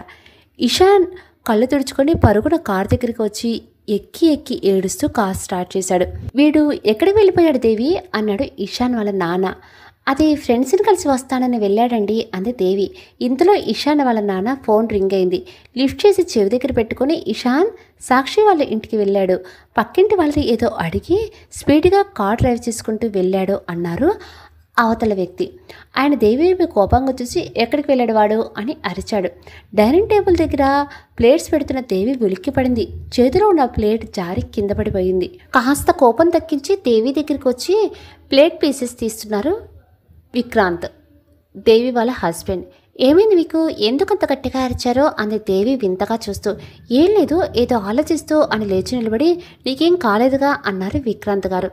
Speaker 1: ఇషాన్ కళ్ళు తుడుచుకొని పరుగున కారు దగ్గరికి వచ్చి ఎక్కి ఏడుస్తూ కార్ స్టార్ట్ చేశాడు. వీడు ఎక్కడికి వెళ్ళిపోయాడు దేవి అన్నాడు ఇషాన్ వాళ్ళ నాన్న. అది ఫ్రెండ్స్ని కలిసి వస్తానని వెళ్ళాడండి అంది దేవి. ఇంతలో ఇషాన్ వాళ్ళ నాన్న ఫోన్ రింగ్ అయింది. లిఫ్ట్ చేసి చెవి దగ్గర పెట్టుకుని ఇషాన్ సాక్షి వాళ్ళ ఇంటికి వెళ్ళాడు, పక్కింటి వాళ్ళని ఏదో అడిగి స్పీడ్గా కార్ డ్రైవ్ చేసుకుంటూ వెళ్ళాడు అన్నారు అవతల వ్యక్తి. ఆయన దేవి కోపంగా చూసి ఎక్కడికి వెళ్ళాడు వాడు అని అరిచాడు. డైనింగ్ టేబుల్ దగ్గర ప్లేట్స్ పెడుతున్న దేవి ఉలిక్కిపడింది. చేతిలో ఉన్న ప్లేట్ జారి కింద పడిపోయింది. కాస్త కోపం తగ్గించి దేవి దగ్గరికి వచ్చి ప్లేట్ పీసెస్ తీస్తున్నారు విక్రాంత్, దేవి వాళ్ళ హస్బెండ్. ఏమైంది మీకు, ఎందుకంత గట్టిగా అరిచారో అంది దేవి వింతగా చూస్తూ. ఏం లేదు, ఏదో ఆలోచిస్తూ అని లేచి నిలబడి నీకేం కాలేదుగా అన్నారు విక్రాంత్ గారు.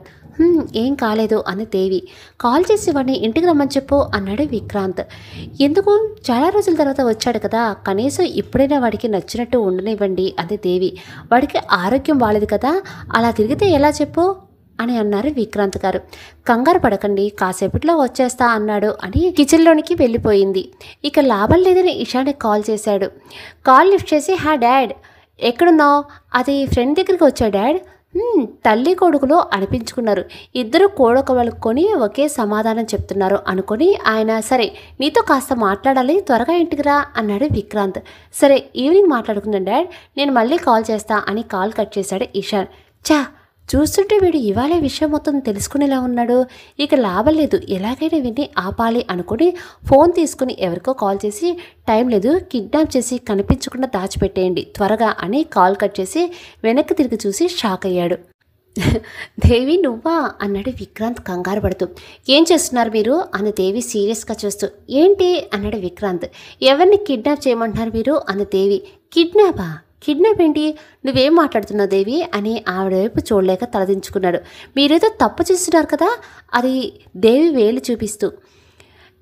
Speaker 1: ఏం కాలేదు అంది దేవి. కాల్ చేసి వాడిని ఇంటికి రమ్మని చెప్పు అన్నాడు విక్రాంత్. ఎందుకు, చాలా రోజుల తర్వాత వచ్చాడు కదా, కనీసం ఇప్పుడైనా వాడికి నచ్చినట్టు ఉండనివ్వండి అంది దేవి. వాడికి ఆరోగ్యం బాలేదు కదా, అలా తిరిగితే ఎలా చెప్పు అని అన్నారు విక్రాంత్ గారు. కంగారు పడకండి, కాసేపట్లో వచ్చేస్తా అన్నాడు అని కిచెన్లోనికి వెళ్ళిపోయింది. ఇక లాభం లేదని ఇషానికి కాల్ చేశాడు. కాల్ లిఫ్ట్ చేసి డాడ్ ఎక్కడున్నావు, అది ఫ్రెండ్ దగ్గరికి వచ్చా డాడ్. తల్లి కొడుకులో అనిపించుకున్నారు. ఇద్దరు కోడొకవలుకొని ఒకే సమాధానం చెప్తున్నారు అనుకొని ఆయన సరే నీతో కాస్త మాట్లాడాలి, త్వరగా ఇంటికి రా అన్నాడు విక్రాంత్. సరే ఈవినింగ్ మాట్లాడుకుందాం డాడ్, నేను మళ్ళీ కాల్ చేస్తా అని కాల్ కట్ చేశాడు ఇషాన్. చూస్తుంటే వీడు ఇవాళ విషయం మొత్తం తెలుసుకునేలా ఉన్నాడు. ఇక లాభం లేదు, ఎలాగైనా విని ఆపాలి అనుకుని ఫోన్ తీసుకుని ఎవరికో కాల్ చేసి టైం లేదు, కిడ్నాప్ చేసి కనిపించకుండా దాచిపెట్టేయండి త్వరగా అని కాల్ కట్ చేసి వెనక్కి తిరిగి చూసి షాక్ అయ్యాడు. దేవి నువ్వా అన్నాడు విక్రాంత్ కంగారు పడుతూ. ఏం చేస్తున్నారు మీరు అని దేవి సీరియస్గా చూస్తూ. ఏంటి అన్నాడు విక్రాంత్. ఎవరిని కిడ్నాప్ చేయమంటున్నారు మీరు అని దేవి. కిడ్నాప్ ఏంటి? నువ్వేం మాట్లాడుతున్నావు దేవి అని ఆవిడ వైపు చూడలేక తలదించుకున్నాడు. మీరేదో తప్పు చేస్తున్నారు కదా అది దేవి వేలు చూపిస్తూ.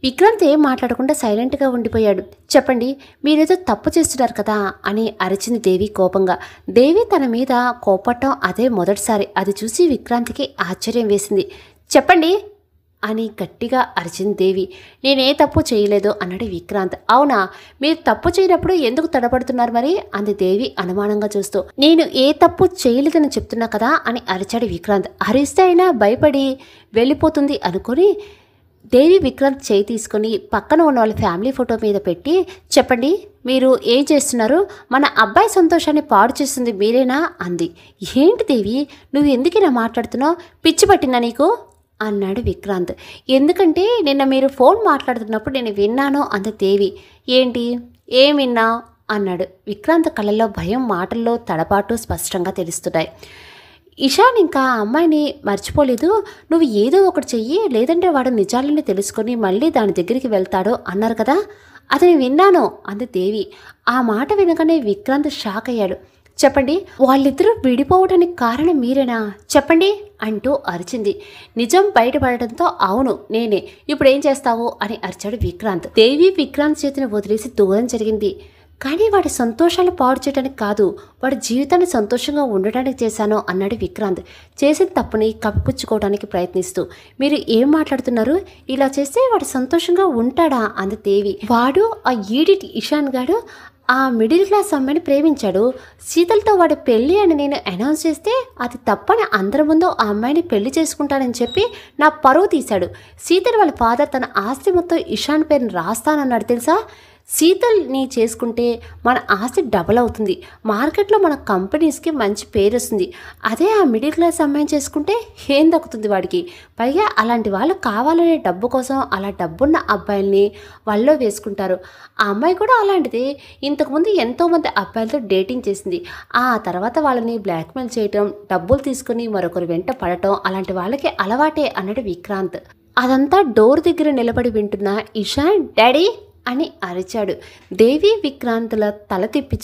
Speaker 1: విక్రాంత్ ఏం మాట్లాడకుండా సైలెంట్గా ఉండిపోయాడు. చెప్పండి, మీరేదో తప్పు చేస్తున్నారు కదా అని అరిచింది దేవి కోపంగా. దేవి తన మీద కోపట్టం అదే మొదటిసారి. అది చూసి విక్రాంత్కి ఆశ్చర్యం వేసింది. చెప్పండి అని గట్టిగా అరిచింది దేవి. నేనే తప్పు చేయలేదు అన్నాడు విక్రాంత్. అవునా, మీరు తప్పు చేయనప్పుడు ఎందుకు తడబడుతున్నారు మరి అంది దేవి అనుమానంగా చూస్తూ. నేను ఏ తప్పు చేయలేదని చెప్తున్నా కదా అని అరిచాడు విక్రాంత్. అరిస్తే అయినా భయపడి వెళ్ళిపోతుంది అనుకుని దేవి విక్రాంత్ చేయి తీసుకుని పక్కన ఉన్న వాళ్ళ ఫ్యామిలీ ఫోటో మీద పెట్టి, చెప్పండి మీరు ఏం చేస్తున్నారు? మన అబ్బాయి సంతోషాన్ని పాడు చేస్తుంది మీరేనా అంది. ఏంటి దేవి, నువ్వు ఎందుకు ఇలా మాట్లాడుతున్నావు? పిచ్చి పట్టిందా నీకు అన్నాడు విక్రాంత్. ఎందుకంటే నిన్న మీరు ఫోన్ మాట్లాడుతున్నప్పుడు నేను విన్నాను అంది దేవి. ఏంటి, ఏం విన్నావు అన్నాడు విక్రాంత్. కళ్ళల్లో భయం, మాటల్లో తడబాటు స్పష్టంగా తెలుస్తున్నాయి. ఇషాన్ ఇంకా ఆ అమ్మాయిని మర్చిపోలేదు. నువ్వు ఏదో ఒకటి చెయ్యి, లేదంటే వాడు నిజాలని తెలుసుకొని మళ్ళీ దాని దగ్గరికి వెళ్తాడు అన్నారు కదా, అది నేను విన్నాను అంది దేవి. ఆ మాట వినగానే విక్రాంత్ షాక్ అయ్యాడు. చెప్పండి, వాళ్ళిద్దరూ విడిపోవడానికి కారణం మీరేనా? చెప్పండి అంటూ అరిచింది. నిజం బయటపడటంతో అవును నేనే, ఇప్పుడు ఏం చేస్తావు అని అరిచాడు విక్రాంత్. దేవి విక్రాంత్ చేతిని వదిలేసి దూరం జరిగింది. కానీ వాడి సంతోషాలు పాడు చేయడానికి కాదు, వాడి జీవితాన్ని సంతోషంగా ఉండడానికి చేశాను అన్నాడు విక్రాంత్ చేసిన తప్పుని కప్పిపుచ్చుకోవడానికి ప్రయత్నిస్తూ. మీరు ఏం మాట్లాడుతున్నారు? ఇలా చేస్తే వాడు సంతోషంగా ఉంటాడా అంది దేవి. వాడు ఆ ఈడిట్ ఇషాన్ గాడు ఆ మిడిల్ క్లాస్ అమ్మాయిని ప్రేమించాడు. శీతల్తో వాడి పెళ్ళి అని నేను అనౌన్స్ చేస్తే అది తప్పని అందరి ముందు ఆ అమ్మాయిని పెళ్లి చేసుకుంటానని చెప్పి నా పరువు తీశాడు. శీతల్ వాళ్ళ ఫాదర్ తన ఆస్తి మొత్తం ఇషాన్ పేరుని రాస్తానన్నాడు తెలుసా. శీతల్ని చేసుకుంటే మన ఆస్తి డబల్ అవుతుంది, మార్కెట్లో మన కంపెనీస్కి మంచి పేరు వస్తుంది. అదే ఆ మిడిల్ క్లాస్ అమ్మాయిని చేసుకుంటే ఏం దక్కుతుంది వాడికి? పైగా అలాంటి వాళ్ళు కావాలనే డబ్బు కోసం అలా డబ్బున్న అబ్బాయిల్ని వాళ్ళలో వేసుకుంటారు. ఆ అమ్మాయి కూడా అలాంటిది. ఇంతకుముందు ఎంతోమంది అబ్బాయిలతో డేటింగ్ చేసింది. ఆ తర్వాత వాళ్ళని బ్లాక్మెయిల్ చేయటం, డబ్బులు తీసుకుని మరొకరు వెంట పడటం అలాంటి వాళ్ళకి అలవాటే అన్నాడు విక్రాంత్. అదంతా డోర్ దగ్గర నిలబడి వింటున్న ఇషాన్ డాడీ అని అరిచాడు. దేవి విక్రాంత్ల తల తిప్పి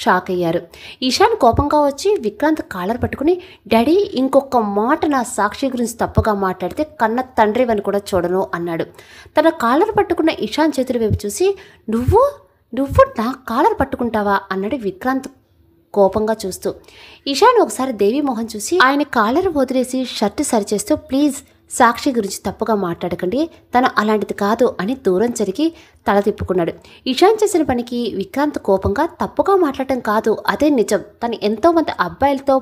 Speaker 1: షాక్ అయ్యారు. ఇషాన్ కోపంగా వచ్చి విక్రాంత్ కాలర్ పట్టుకుని, డాడీ ఇంకొక మాట నా సాక్షి గురించి తప్పుగా మాట్లాడితే కన్న తండ్రివని కూడా చూడను అన్నాడు. తన కాలర్ పట్టుకున్న ఇషాన్ చేతుల వైపు చూసి, నువ్వు నా కాలర్ పట్టుకుంటావా అన్నాడు విక్రాంత్ కోపంగా చూస్తూ. ఇషాన్ ఒకసారి దేవి మొహం చూసి ఆయన కాలర్ వదిలేసి షర్ట్ సరిచేస్తూ, ప్లీజ్ సాక్షి గురించి తప్పుగా మాట్లాడకండి, తను అలాంటిది కాదు అని దూరం జరిగి తల తిప్పుకున్నాడు. ఇషాన్ చేసిన పనికి విక్రాంత్ కోపంగా, తప్పుగా మాట్లాడటం కాదు అదే నిజం, తను ఎంతోమంది అబ్బాయిలతో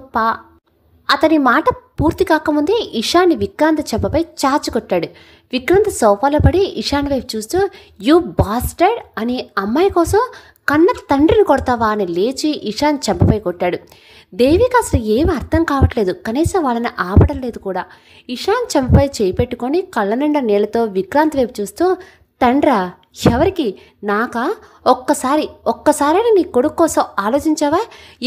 Speaker 1: అతని మాట పూర్తి కాకముందే ఇషాన్ని విక్రాంత్ చెంపపై చాచుకొట్టాడు. విక్రాంత్ సోఫాలో పడి ఇషాన్ వైపు చూస్తూ, యూ బాస్టర్డ్ అని అమ్మాయి కోసం కన్న తండ్రిని కొడతావా అని లేచి ఇషాన్ చెంపపై కొట్టాడు. దేవికి అసలు ఏం అర్థం కావట్లేదు, కనీసం వాళ్ళని ఆపడం లేదు కూడా. ఇషాన్ చెంపపై చేయి పెట్టుకొని కళ్ళ నిండా నీళ్లతో విక్రాంత్ వైపు చూస్తూ, తండ్రా ఎవరికి? నాకా? ఒక్కసారైనా నీ కొడుకు కోసం ఆలోచించావా?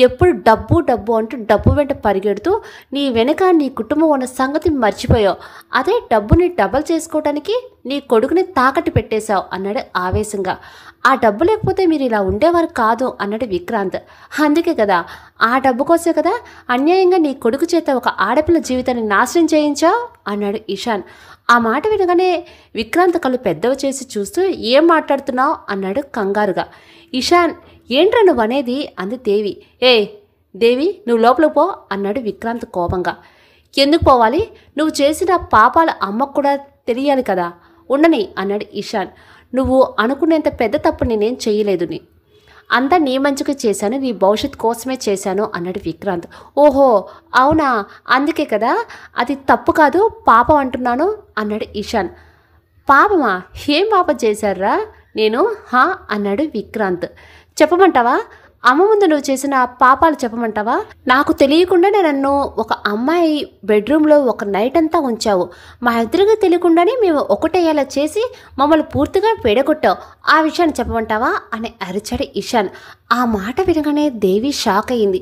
Speaker 1: ఎప్పుడు డబ్బు డబ్బు అంటూ డబ్బు వెంట పరిగెడుతూ నీ వెనక నీ కుటుంబం ఉన్న సంగతి మర్చిపోయావు. అదే డబ్బుని డబల్ చేసుకోవడానికి నీ కొడుకుని తాకట్టు పెట్టేశావు అన్నాడు ఆవేశంగా. ఆ డబ్బు లేకపోతే మీరు ఇలా ఉండేవారు కాదు అన్నాడు విక్రాంత్. అందుకే కదా, ఆ డబ్బు కోసే కదా అన్యాయంగా నీ కొడుకు చేత ఒక ఆడపిల్ల జీవితాన్ని నాశనం చేయించావు అన్నాడు ఇషాన్. ఆ మాట వినగానే విక్రాంత్ కళ్ళు పెద్దవి చేసి చూస్తూ, ఏం మాట్లాడుతున్నావు అన్నాడు కంగారుగా. ఇషాన్ ఏంట్రా నువ్వు అనేది అంది దేవి. దేవి నువ్వు లోపలికి పో అన్నాడు విక్రాంత్ కోపంగా. ఎందుకు పోవాలి? నువ్వు చేసిన పాపాల అమ్మకు కూడా తెలియాలి కదా, ఉండని అన్నాడు ఇషాన్. నువ్వు అనుకునేంత పెద్ద తప్పు నేనేం చేయలేదు, అంతా నీ మంచిగా చేశాను, నీ భవిష్యత్ కోసమే చేశాను అన్నాడు విక్రాంత్. ఓహో అవునా, అందుకే కదా అది తప్పు కాదు పాపం అంటున్నాను అన్నాడు ఇషాన్. పాపమా? ఏం పాపం చేశారా నేను అన్నాడు విక్రాంత్. చెప్పమంటావా? అమ్మ ముందు నువ్వు చేసిన పాపాలు చెప్పమంటావా? నాకు తెలియకుండానే నన్ను ఒక అమ్మాయి బెడ్రూమ్లో ఒక నైట్ అంతా ఉంచావు. మా ఇద్దరికి తెలియకుండానే మేము ఒకటేలా చేసి మమ్మల్ని పూర్తిగా పెడగొట్టావు. ఆ విషయాన్ని చెప్పమంటావా అని అరిచాడు ఇషాన్. ఆ మాట వినగానే దేవి షాక్ అయింది.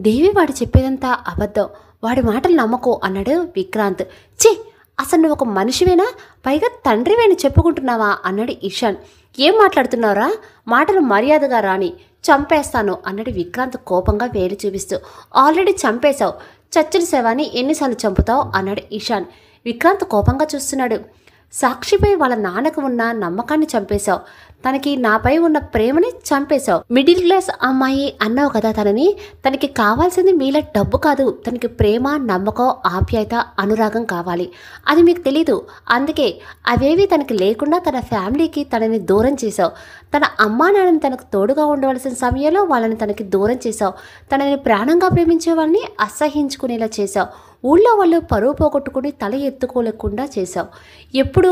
Speaker 1: దేవి వాడు చెప్పేదంతా అబద్ధం, వాడి మాటలు నమ్మకో అన్నాడు విక్రాంత్. ఛీ, అసలు నువ్వు ఒక మనిషివేనా? పైగా తండ్రివేని చెప్పుకుంటున్నావా అన్నాడు ఇషాన్. ఏం మాట్లాడుతున్నావురా? మాటలు మర్యాదగా రాని, చంపేస్తాను అన్నాడు విక్రాంత్ కోపంగా వేలు చూపిస్తూ. ఆల్రెడీ చంపేశావు, చచ్చిన శవాన్ని ఎన్నిసార్లు చంపుతావు అన్నాడు ఇషాన్. విక్రాంత్ కోపంగా చూస్తున్నాడు. సాక్షిపై వాళ్ళ నాన్నకు ఉన్న నమ్మకాన్ని చంపేశావు, తనకి నాపై ఉన్న ప్రేమని చంపేశావు. మిడిల్ క్లాస్ అమ్మాయి అన్నావు కదా తనని. తనకి కావాల్సింది మీలా డబ్బు కాదు, తనకి ప్రేమ, నమ్మకం, ఆప్యాయత, అనురాగం కావాలి. అది మీకు తెలీదు. అందుకే అవేవి తనకి లేకుండా తన ఫ్యామిలీకి తనని దూరం చేశావు. తన అమ్మా నాన్నని తనకు తోడుగా ఉండవలసిన సమయంలో వాళ్ళని తనకి దూరం చేశావు. తనని ప్రాణంగా ప్రేమించే వాళ్ళని అసహించుకునేలా చేశావు. ఊళ్ళో వాళ్ళు పరువు పోగొట్టుకుని తల ఎత్తుకోలేకుండా చేశావు. ఎప్పుడూ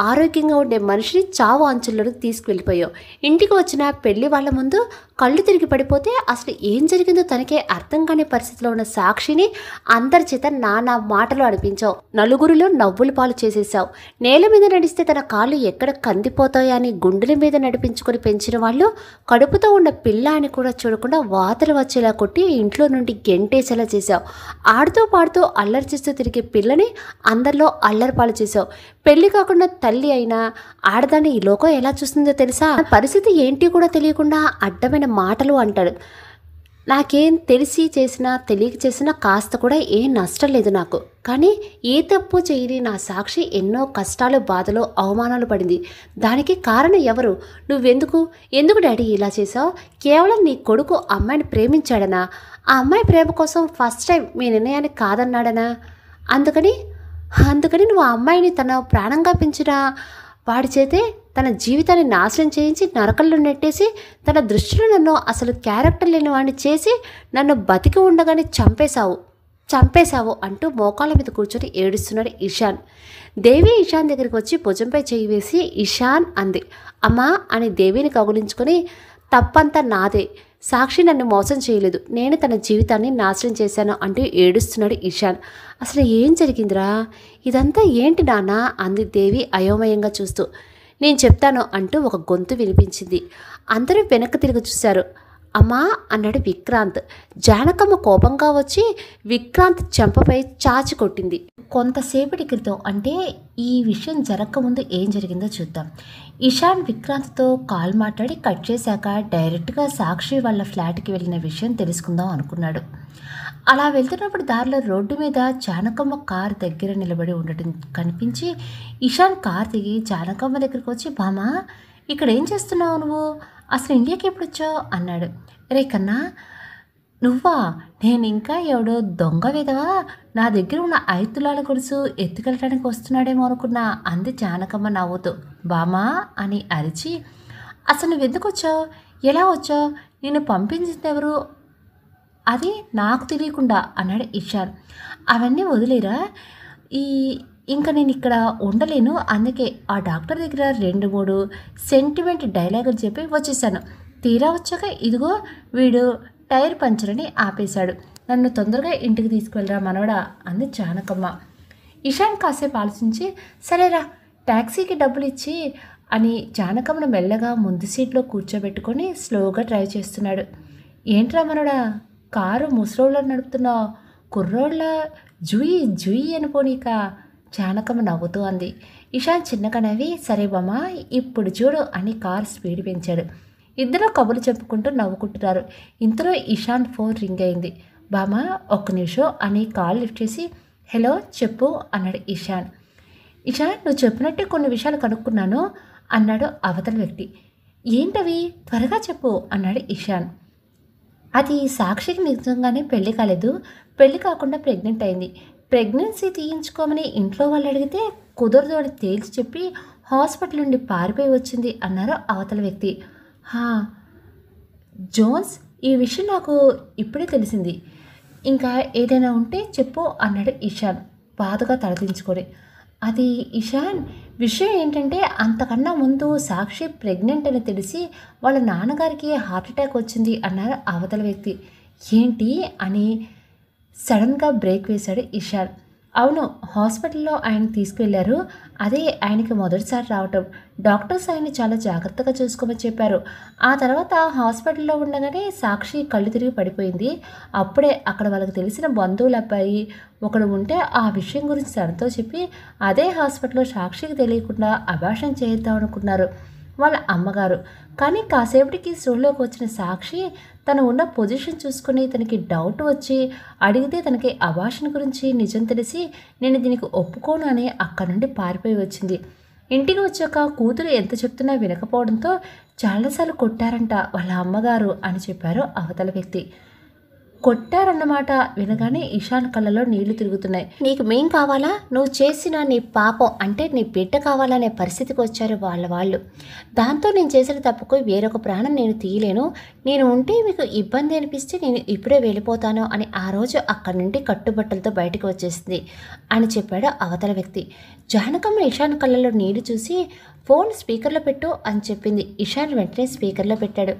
Speaker 1: ఆరోగ్యంగా ఉండే మనిషిని చావు అంచుల్లోకి తీసుకువెళ్ళిపోయావు. ఇంటికి వచ్చిన పెళ్లి వాళ్ళ ముందు కళ్ళు తిరిగి పడిపోతే అసలు ఏం జరిగిందో తనకే అర్థం కాని పరిస్థితిలో ఉన్న సాక్షిని అందరి చేత నానా మాటలు అనిపించావు. నలుగురిలో నవ్వుల పాలు చేసేసావు. నేల మీద నడిస్తే తన కాళ్ళు ఎక్కడ కందిపోతాయని గుండెల మీద నడిపించుకొని పెంచిన వాళ్ళు కడుపుతో ఉన్న పిల్ల అని కూడా చూడకుండా వాతలు వచ్చేలా కొట్టి ఇంట్లో నుండి గెంటేసేలా చేశావు. ఆడుతూ పాడుతూ అల్లరి చేస్తూ తిరిగే పిల్లని అందరిలో అల్లరి పాలు చేశావు. పెళ్లి కాకుండా తల్లి అయినా ఆడదాన్ని ఈ లోకం ఎలా చూస్తుందో తెలుసా? పరిస్థితి ఏంటి కూడా తెలియకుండా అడ్డమైన మాటలు అంటాడు. నాకేం తెలిసి చేసినా తెలియక చేసినా కాస్త కూడా ఏం నష్టం లేదు నాకు. కానీ ఏ తప్పు చేయని నా సాక్షి ఎన్నో కష్టాలు, బాధలు, అవమానాలు పడింది. దానికి కారణం ఎవరు? ఎందుకు డాడీ ఇలా చేసావు? కేవలం నీ కొడుకు అమ్మాయిని ప్రేమించాడనా? ఆ అమ్మాయి ప్రేమ కోసం ఫస్ట్ టైం మీ నిర్ణయాన్ని కాదన్నాడనా? అందుకని నువ్వు ఆ అమ్మాయిని తన ప్రాణంగా పెంచిన వాడి చేతే తన జీవితాన్ని నాశనం చేయించి నరకల్లో నెట్టేసి తన దృష్టిలో నన్ను అసలు క్యారెక్టర్ లేని వాడిని చేసి నన్ను బతికి ఉండగానే చంపేశావు అంటూ మోకాళ్ళ మీద కూర్చొని ఏడుస్తున్నాడు ఇషాన్. దేవి ఇషాన్ దగ్గరికి వచ్చి భుజంపై చేయి వేసి ఇషాన్ అంది. అమ్మా అని దేవిని కౌగిలించుకొని, తప్పంతా నాదే, సాక్షి నన్ను మోసం చేయలేదు, నేను తన జీవితాన్ని నాశనం చేశాను అంటూ ఏడుస్తున్నాడు ఇషాన్. అసలు ఏం జరిగిందిరా? ఇదంతా ఏంటి నాన్న అంది దేవి అయోమయంగా చూస్తూ. నేను చెప్తాను అంటూ ఒక గొంతు వినిపించింది. అందరూ వెనక్కి తిరిగి చూశారు. అమ్మా అన్నాడు విక్రాంత్. జానకమ్మ కోపంగా వచ్చి విక్రాంత్ చెంపపై చాచి కొట్టింది. కొంతసేపటి క్రితం, అంటే ఈ విషయం జరగకముందు ఏం జరిగిందో చూద్దాం. ఇషాన్ విక్రాంత్తో కాల్ మాట్లాడి కట్ చేశాక డైరెక్ట్గా సాక్షి వాళ్ళ ఫ్లాట్కి వెళ్ళిన విషయం తెలుసుకుందాం అనుకున్నాడు. అలా వెళ్తున్నప్పుడు దారిలో రోడ్డు మీద జానకమ్మ కారు దగ్గర నిలబడి ఉండటం కనిపించి ఇషాన్ కార్ దిగి జానకమ్మ దగ్గరికి వచ్చి, బామా ఇక్కడ ఏం చేస్తున్నావు నువ్వు? అసలు ఇండియాకి ఎప్పుడు వచ్చావు అన్నాడు. రే కన్నా, నువ్వా? నేను ఇంకా ఎవడో దొంగ విధవా నా దగ్గర ఉన్న 5 తులాల గొలుసు ఎత్తుకెళ్ళడానికి వస్తున్నాడేమో అనుకున్నా అంది జానకమ్మ నవ్వుతూ. బామా అని అరిచి, అసలు నువ్వు ఎందుకు వచ్చావు? ఎలా వచ్చావు? నేను పంపించింది ఎవరు? అది నాకు తెలియకుండా అన్నాడు ఇషాన్. అవన్నీ వదిలేరా, ఇంకా నేను ఇక్కడ ఉండలేను, అందుకే ఆ డాక్టర్ దగ్గర 2-3 సెంటిమెంట్ డైలాగులు చెప్పి వచ్చేసాను. తీరా వచ్చాక ఇదిగో వీడు టైర్ పంచరని ఆపేశాడు. నన్ను తొందరగా ఇంటికి తీసుకువెళ్ళరా మనవడా అంది జానకమ్మ. ఇషాన్ కాసేపు ఆలోచించి, సరేరా ట్యాక్సీకి డబ్బులు ఇచ్చి అని జానకమ్మను మెల్లగా ముందు సీట్లో కూర్చోబెట్టుకొని స్లోగా డ్రైవ్ చేస్తున్నాడు. ఏంట్రా మనవడా కారు ముసలోళ్ళ నడుపుతున్నావు? కుర్రోళ్ళ జుయి జుయి అనుకోనీక జానకమ్మ నవ్వుతూ అంది. ఇషాన్ చిన్నగా నవ్వి, సరే బామ్మ ఇప్పుడు చూడు అని కార్ స్పీడ్ పెంచాడు. ఇద్దరు కబుర్లు చెప్పుకుంటూ నవ్వుకుంటున్నారు. ఇంతలో ఇషాన్ ఫోన్ రింగ్ అయింది. బామ్మ ఒక్క నిమిషం అని కాల్ లిఫ్ట్ చేసి, హలో చెప్పు అన్నాడు ఇషాన్. ఇషాన్ నువ్వు చెప్పినట్టే కొన్ని విషయాలు కనుక్కున్నాను అన్నాడు అవతల వ్యక్తి. ఏంటవి? త్వరగా చెప్పు అన్నాడు ఇషాన్. అది సాక్షికి నిజంగానే పెళ్లి కాలేదు, పెళ్లి కాకుండా ప్రెగ్నెంట్ అయింది. ప్రెగ్నెన్సీ తీయించుకోమని ఇంట్లో వాళ్ళు అడిగితే కుదరదు అని తేల్చి చెప్పి హాస్పిటల్ నుండి పారిపోయి వచ్చింది అన్నారు అవతల వ్యక్తి. జోన్స్, ఈ విషయం నాకు ఇప్పుడే తెలిసింది, ఇంకా ఏదైనా ఉంటే చెప్పు అన్నాడు ఇషాన్ బాధగా తలదించుకొని. అది ఇషాన్, విషయం ఏంటంటే అంతకన్నా ముందు సాక్షి ప్రెగ్నెంట్ అని తెలిసి వాళ్ళ నాన్నగారికి హార్ట్ అటాక్ వచ్చింది అన్నారు అవతల వ్యక్తి. ఏంటి అని సడన్గా బ్రేక్ వేశాడు ఇషాన్. అవును, హాస్పిటల్లో ఆయన తీసుకువెళ్ళారు. అదే ఆయనకి మొదటిసారి రావటం. డాక్టర్స్ ఆయన్ని చాలా జాగ్రత్తగా చూసుకోమని చెప్పారు. ఆ తర్వాత హాస్పిటల్లో ఉండగానే సాక్షి కళ్ళు తిరిగి పడిపోయింది. అప్పుడే అక్కడ వాళ్ళకి తెలిసిన బంధువుల అబ్బాయి ఒకడు ఉంటే ఆ విషయం గురించి తనతో చెప్పి అదే హాస్పిటల్లో సాక్షికి తెలియకుండా అబార్షన్ చేద్దాం అనుకున్నారు.
Speaker 2: వాళ్ళ అమ్మగారు. కానీ కాసేపటికి స్టోర్లోకి వచ్చిన సాక్షి తను ఉన్న పొజిషన్ చూసుకొని తనకి డౌట్ వచ్చి అడిగితే తనకి అబార్షన్ గురించి నిజం తెలిసి నేను దీనికి ఒప్పుకోను అని అక్కడి నుండి పారిపోయి వచ్చింది. ఇంటికి వచ్చాక కూతురు ఎంత చెప్తున్నా వినకపోవడంతో చాలాసార్లు కొట్టారంట వాళ్ళ అమ్మగారు అని చెప్పారు అవతల వ్యక్తి. కొట్టారన్నమాట వినగానే ఇషాన్ కళ్ళలో నీళ్లు తిరుగుతున్నాయి.
Speaker 1: నీకు మేం కావాలా? నువ్వు చేసిన నీ పాపం అంటే నీ బిడ్డ కావాలనే పరిస్థితికి వచ్చారు వాళ్ళు. దాంతో నేను చేసిన తప్పుకు వేరొక ప్రాణం నేను తీయలేను. నేను ఉంటే మీకు ఇబ్బంది అనిపిస్తే నేను ఇప్పుడే వెళ్ళిపోతాను అని ఆ రోజు అక్కడి నుండి కట్టుబట్టలతో బయటకు వచ్చేసింది అని చెప్పాడు అవతల వ్యక్తి. జానకమ్మ ఇషాన్ కళ్ళలో నీళ్లు చూసి ఫోన్ స్పీకర్లో పెట్టు అని చెప్పింది. ఇషాన్ వెంటనే స్పీకర్లో పెట్టాడు.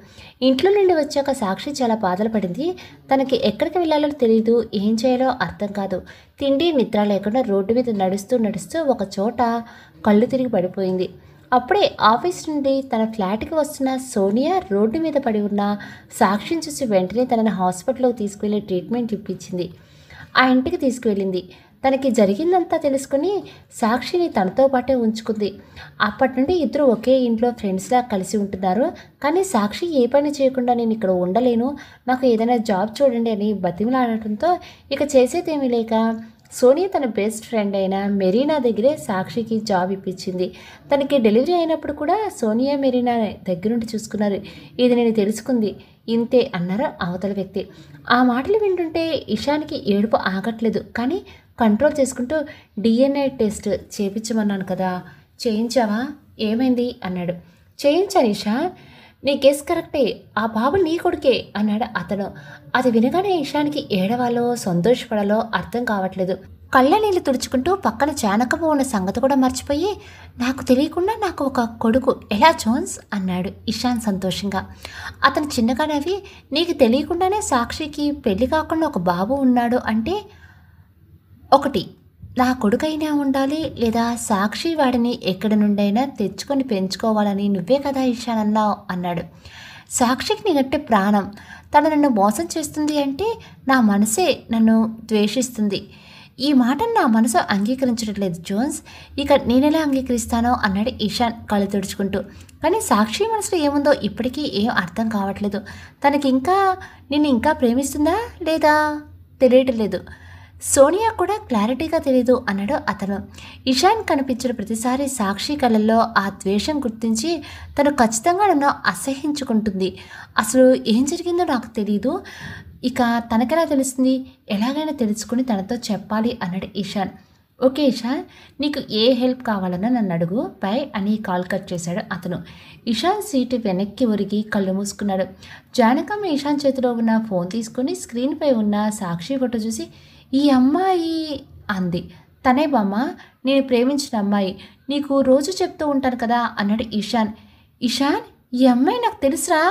Speaker 1: ఇంట్లో నుండి వచ్చాక సాక్షి చాలా బాధలు పడింది. తనకి ఎక్కడికి వెళ్ళాలో తెలియదు, ఏం చేయాలో అర్థం కాదు. తిండి నిద్ర లేకుండా రోడ్డు మీద నడుస్తూ ఒక చోట కళ్ళు తిరిగి పడిపోయింది. అప్పుడే ఆఫీస్ నుండి తన ఫ్లాట్కి వస్తున్న సోనియా రోడ్డు మీద పడి ఉన్న సాక్షిని చూసి వెంటనే తనని హాస్పిటల్లోకి తీసుకువెళ్ళి ట్రీట్మెంట్ ఇప్పించింది. ఆ ఇంటికి తీసుకువెళ్ళింది. తనకి జరిగిందంతా తెలుసుకుని సాక్షిని తనతో పాటే ఉంచుకుంది. అప్పటి నుండి ఇద్దరు ఒకే ఇంట్లో ఫ్రెండ్స్లా కలిసి ఉంటున్నారు. కానీ సాక్షి ఏ పని చేయకుండా నేను ఇక్కడ ఉండలేను, నాకు ఏదైనా జాబ్ చూడండి అని బతిమలాడటంతో ఇక చేసేదేమీ లేక సోనియా తన బెస్ట్ ఫ్రెండ్ అయిన మెరీనా దగ్గరే సాక్షికి జాబ్ ఇప్పించింది. తనకి డెలివరీ అయినప్పుడు కూడా సోనియా మెరీనా దగ్గరుండి చూసుకున్నారు. ఇది నేను తెలుసుకుంది ఇంతే అన్నారు అవతల వ్యక్తి. ఆ మాటలు వింటుంటే ఇషాన్కి ఏడుపు ఆగట్లేదు. కానీ కంట్రోల్ చేసుకుంటూ DNA టెస్ట్ చేయించమన్నాను కదా, చేయించావా, ఏమైంది అన్నాడు. చేయించాను ఇషాన్, నీ కేసు కరెక్టే, ఆ బాబు నీ కొడుకే అన్నాడు అతను. అది వినగానే ఇషాన్కి ఏడవాలో సంతోషపడాలో అర్థం కావట్లేదు. కళ్ళ నీళ్ళు తుడుచుకుంటూ పక్కన జానకమ్మ ఉన్న సంగతి కూడా మర్చిపోయి నాకు తెలియకుండా నాకు ఒక కొడుకు ఎలా జోన్స్ అన్నాడు ఇషాన్ సంతోషంగా. అతను చిన్నగా నవ్వి నీకు తెలియకుండానే సాక్షికి పెళ్లి కాకుండా ఒక బాబు ఉన్నాడు అంటే ఒకటి నా కొడుకైనా ఉండాలి లేదా సాక్షి వాడిని ఎక్కడి నుండైనా తెచ్చుకొని పెంచుకోవాలని నువ్వే కదా ఇషాన్ అన్నావు అన్నాడు. సాక్షికి నీకంటే ప్రాణం, తను నన్ను మోసం చేస్తుంది అంటే నా మనసే నన్ను ద్వేషిస్తుంది. ఈ మాటను నా మనసు అంగీకరించట్లేదు జోన్స్, ఇక నేనెలా అంగీకరిస్తానో అన్నాడు ఇషాన్ కళ్ళు తుడుచుకుంటూ. కానీ సాక్షి మనసులో ఏముందో ఇప్పటికీ ఏం అర్థం కావట్లేదు. తనకి నిన్ను ఇంకా ప్రేమిస్తుందా లేదా తెలియట్లేదు. సోనియా కూడా క్లారిటీగా తెలీదు అన్నాడు అతను. ఇషాన్ కనిపించిన ప్రతిసారి సాక్షి కళ్ళల్లో ఆ ద్వేషం గుర్తించి తను ఖచ్చితంగా నన్ను అసహ్యించుకుంటుంది. అసలు ఏం జరిగిందో నాకు తెలీదు, ఇక తనకెలా తెలుస్తుంది, ఎలాగైనా తెలుసుకుని తనతో చెప్పాలి అన్నాడు ఇషాన్. ఓకే ఇషాన్, నీకు ఏ హెల్ప్ కావాలన్నా నన్ను అడుగు, బై అని కాల్ కట్ చేశాడు అతను. ఇషాన్ సీటు వెనక్కి ఒరిగి కళ్ళు మూసుకున్నాడు. జానకమ్మ ఇషాన్ చేతిలో ఉన్న ఫోన్ తీసుకుని స్క్రీన్పై ఉన్న సాక్షి ఫోటో చూసి ఈ అమ్మాయి అంది. తనే బామ్మ, నేను ప్రేమించిన అమ్మాయి, నీకు రోజు చెప్తూ ఉంటాను కదా అన్నాడు ఇషాన్. ఇషాన్, ఈ అమ్మాయి నాకు తెలుసురా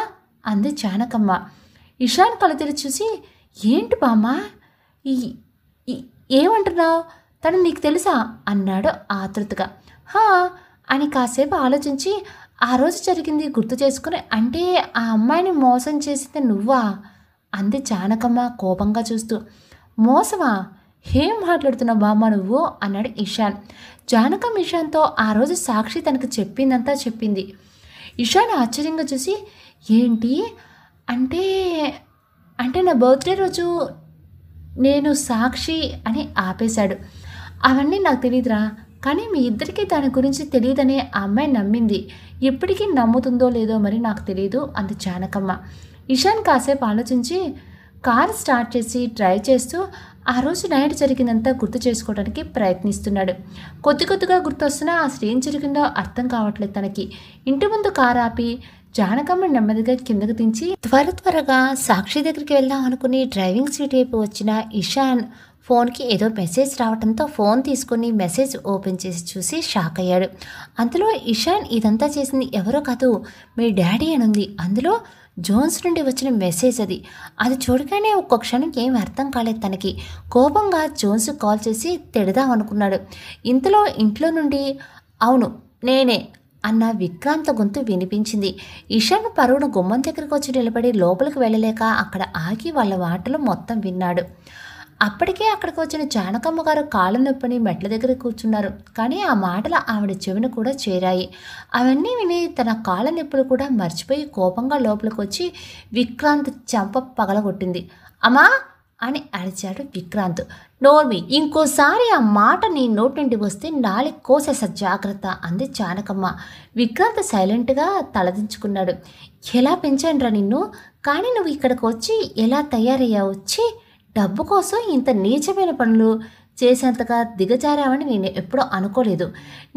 Speaker 1: అంది జానకమ్మ. ఇషాన్ కళ్ళు తెరిచి చూసి ఏంటి బామ్మ ఏమంటున్నావు, తను నీకు తెలుసా అన్నాడు ఆతృతగా. హా అని కాసేపు ఆలోచించి ఆ రోజు జరిగింది గుర్తు చేసుకుని అంటే ఆ అమ్మాయిని మోసం చేసింది నువ్వా అంది జానకమ్మ కోపంగా చూస్తూ. మోసమా, ఏం మాట్లాడుతున్నావు బామ్మ నువ్వు అన్నాడు ఇషాన్. జానకమ్మ ఇషాన్తో ఆ రోజు సాక్షి తనకు చెప్పిందంతా చెప్పింది. ఇషాన్ ఆశ్చర్యంగా చూసి ఏంటి అంటే అంటే నా బర్త్డే రోజు నేను సాక్షి అని ఆపేశాడు. అవన్నీ నాకు తెలియదురా, కానీ మీ ఇద్దరికీ దాని గురించి తెలియదనే ఆ అమ్మాయి నమ్మింది, ఎప్పటికీ నమ్ముతుందో లేదో మరి నాకు తెలియదు అంది జానకమ్మ. ఇషాన్ కాసేపు ఆలోచించి కారు స్టార్ట్ చేసి డ్రైవ్ చేస్తూ ఆ రోజు నైట్ జరిగిందంతా గుర్తు చేసుకోవడానికి ప్రయత్నిస్తున్నాడు. కొద్దిగా గుర్తొస్తున్నా అసలు ఏం జరిగిందో అర్థం కావట్లేదు తనకి. ఇంటి ముందు కారు ఆపి జానకమ్మ నెమ్మదిగా కిందకు దించి త్వరగా సాక్షి దగ్గరికి వెళ్దాం అనుకుని డ్రైవింగ్ సీట్ వైపు వచ్చిన ఇషాన్ ఫోన్కి ఏదో మెసేజ్ రావడంతో ఫోన్ తీసుకుని మెసేజ్ ఓపెన్ చేసి చూసి షాక్ అయ్యాడు. అందులో ఇషాన్ ఇదంతా చేసింది ఎవరో కాదు మీ డాడీ అని ఉంది. అందులో జోన్స్ నుండి వచ్చిన మెసేజ్ అది చూడగానే ఒక్కొక్క క్షణం ఏం అర్థం కాలేదు తనకి. కోపంగా జోన్స్ కాల్ చేసి తిడదాం అనుకున్నాడు. ఇంతలో ఇంట్లో నుండి అవును నేనే అన్న విక్రాంత గొంతు వినిపించింది. ఇషాన్ పరుగును గుమ్మం దగ్గరకు వచ్చి నిలబడి లోపలికి వెళ్ళలేక అక్కడ ఆగి వాళ్ళ మాటలు మొత్తం విన్నాడు.
Speaker 2: అప్పటికే అక్కడికి వచ్చిన జానకమ్మ గారు కాళ్ళ నొప్పిని మెట్ల దగ్గర కూర్చున్నారు. కానీ ఆ మాటలు ఆవిడ చెవిన కూడా చేరాయి. అవన్నీ విని తన కాళ్ళ నొప్పులు కూడా మర్చిపోయి కోపంగా లోపలికి వచ్చి విక్రాంత్ చెంప పగలగొట్టింది. అమ్మా అని అరిచాడు విక్రాంత్. నోర్మి, ఇంకోసారి ఆ మాట నీ నోటి నుండి వస్తే నాలి కోసేస జాగ్రత్త అంది జానకమ్మ. విక్రాంత్ సైలెంట్గా తలదించుకున్నాడు. ఎలా పెంచానురా నిన్ను, కానీ నువ్వు ఇక్కడికి వచ్చి ఎలా తయారయ్యావు? వచ్చి డబ్బు కోసం ఇంత నీచమైన పనులు చేసేంతగా దిగజారావని నేను ఎప్పుడూ అనుకోలేదు.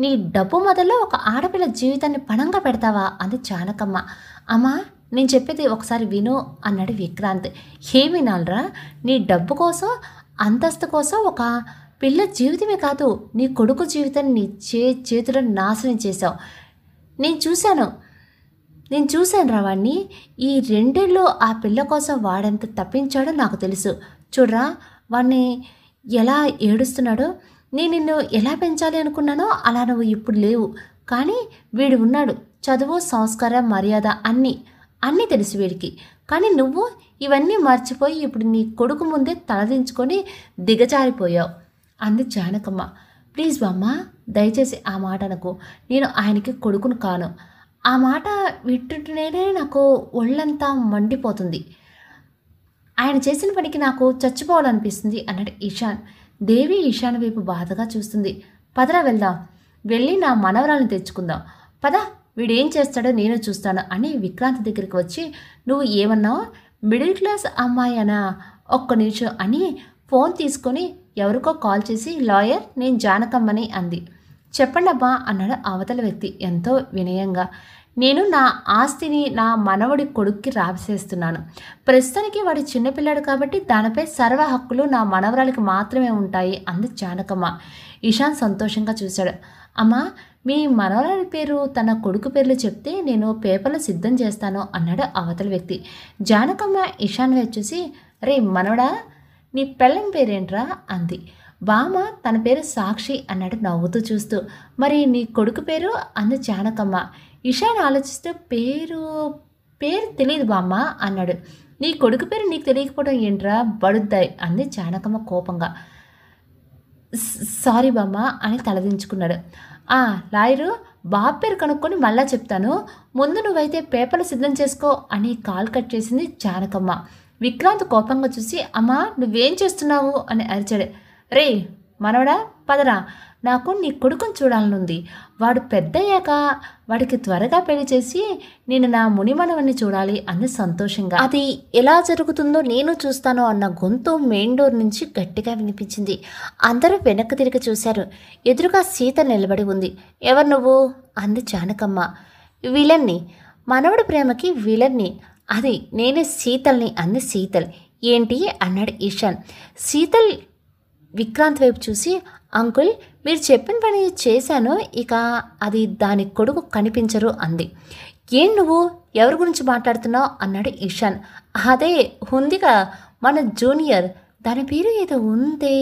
Speaker 2: నీ డబ్బు మొదల్లో ఒక ఆడపిల్ల జీవితాన్ని పణంగా పెడతావా అంది జానకమ్మ. అమ్మా, నేను చెప్పేది ఒకసారి విను అన్నాడు విక్రాంత్. ఏం వినాలరా? నీ డబ్బు కోసం, అంతస్తు కోసం ఒక పిల్ల జీవితమే కాదు, నీ కొడుకు జీవితాన్ని నీ చేతులను నాశనం చేశావు. నేను చూశాను రా వాడిని. ఈ 2 ఏళ్ళు ఆ పిల్ల కోసం వాడెంత తప్పించాడో నాకు తెలుసు. చూడరా వాడిని ఎలా ఏడుస్తున్నాడో. నేను నిన్ను ఎలా పెంచాలి అనుకున్నానో అలా నువ్వు ఇప్పుడు లేవు. కానీ వీడు ఉన్నాడు, చదువు, సంస్కారం, మర్యాద అన్నీ తెలుసు వీడికి. కానీ నువ్వు ఇవన్నీ మర్చిపోయి ఇప్పుడు నీ కొడుకు ముందే తలదించుకొని దిగజారిపోయావు అంది జానకమ్మ. ప్లీజ్ బామ్మ, దయచేసి ఆ మాట అనకు. నేను ఆయనకి కొడుకును కాను. ఆ మాట వింటుంటేనే నాకు ఒళ్ళంతా మండిపోతుంది. ఆయన చేసిన పనికి నాకు చచ్చిపోవాలనిపిస్తుంది అన్నాడు ఈశాన్. దేవి ఈశాన్ వైపు బాధగా చూస్తుంది. పదరా వెళ్దాం, వెళ్ళి నా మనవరాలను తెచ్చుకుందాం. పద, వీడేం చేస్తాడో నేను చూస్తాను అని విక్రాంత్ దగ్గరికి వచ్చి, నువ్వు ఏమన్నావు? మిడిల్ క్లాస్ అమ్మాయి అనా? ఒక్క నిమిషం అని ఫోన్ తీసుకొని ఎవరికో కాల్ చేసి, లాయర్, నేను జానకమ్మని అంది. చెప్పండి అబ్బా అన్నాడు అవతల వ్యక్తి ఎంతో వినయంగా. నేను నా ఆస్తిని నా మనవడి కొడుక్కి రాసేస్తున్నాను. ప్రస్తుతానికి వాడు చిన్నపిల్లాడు కాబట్టి దానిపై సర్వ హక్కులు నా మనవరాలకి మాత్రమే ఉంటాయి అంది జానకమ్మ. ఈశాన్ సంతోషంగా చూశాడు. అమ్మా, మీ మనవరాలి పేరు తన కొడుకు పేర్లు చెప్తే నేను పేపర్లు సిద్ధం చేస్తాను అన్నాడు అవతల వ్యక్తి. జానకమ్మ ఈశాన్ వైపు చూసి, రే మనవడా, నీ పెళ్ళం పేరేంట్రా అంది. బామ్మ, తన పేరు సాక్షి అన్నాడు నవ్వుతూ చూస్తూ. మరి నీ కొడుకు పేరు అంది జానకమ్మ. ఈశాన్ ఆలోచిస్తూ పేరు తెలియదు బామ్మ అన్నాడు. నీ కొడుకు పేరు నీకు తెలియకపోవడం ఏంట్రా బడుద్దాయి అంది జానకమ్మ కోపంగా. సారీ బామ్మ అని తలదించుకున్నాడు. లాయరు, బాబు పేరు కనుక్కొని మళ్ళా చెప్తాను, ముందు నువ్వైతే పేపర్లు సిద్ధం చేసుకో అని కాల్ కట్ చేసింది జానకమ్మ. విక్రాంత్ కోపంగా చూసి, అమ్మా నువ్వేం చేస్తున్నావు అని అరిచాడు. రే మనవడా, పదరా, నాకు నీ కొడుకుని చూడాలనుంది. వాడు పెద్దయ్యాక వాడికి త్వరగా పెళ్లి చేసి నేను నా మునిమనవన్ని చూడాలి అంది సంతోషంగా. అది ఎలా జరుగుతుందో నేను చూస్తాను అన్న గొంతు మెయిన్ డోర్ నుంచి గట్టిగా వినిపించింది. అందరూ వెనక్కి తిరిగి చూశారు. ఎదురుగా సీత నిలబడి ఉంది. ఎవరు నువ్వు అంది జానకమ్మ. విలన్ని, మనవడి ప్రేమకి విలన్ని. అది నేనే సీతల్ని అంది శీతల్. ఏంటి అన్నాడు ఈశాన్. శీతల్ విక్రాంత్ వైపు చూసి, అంకుల్, మీరు చెప్పిన పని చేశాను, ఇక అది దాని కొడుకు కనిపించరు అంది. ఏం నువ్వు ఎవరి గురించి మాట్లాడుతున్నావు అన్నాడు ఈశాన్. అదే ఉందిగా మన జూనియర్, దాని పేరు ఏదో ఉందే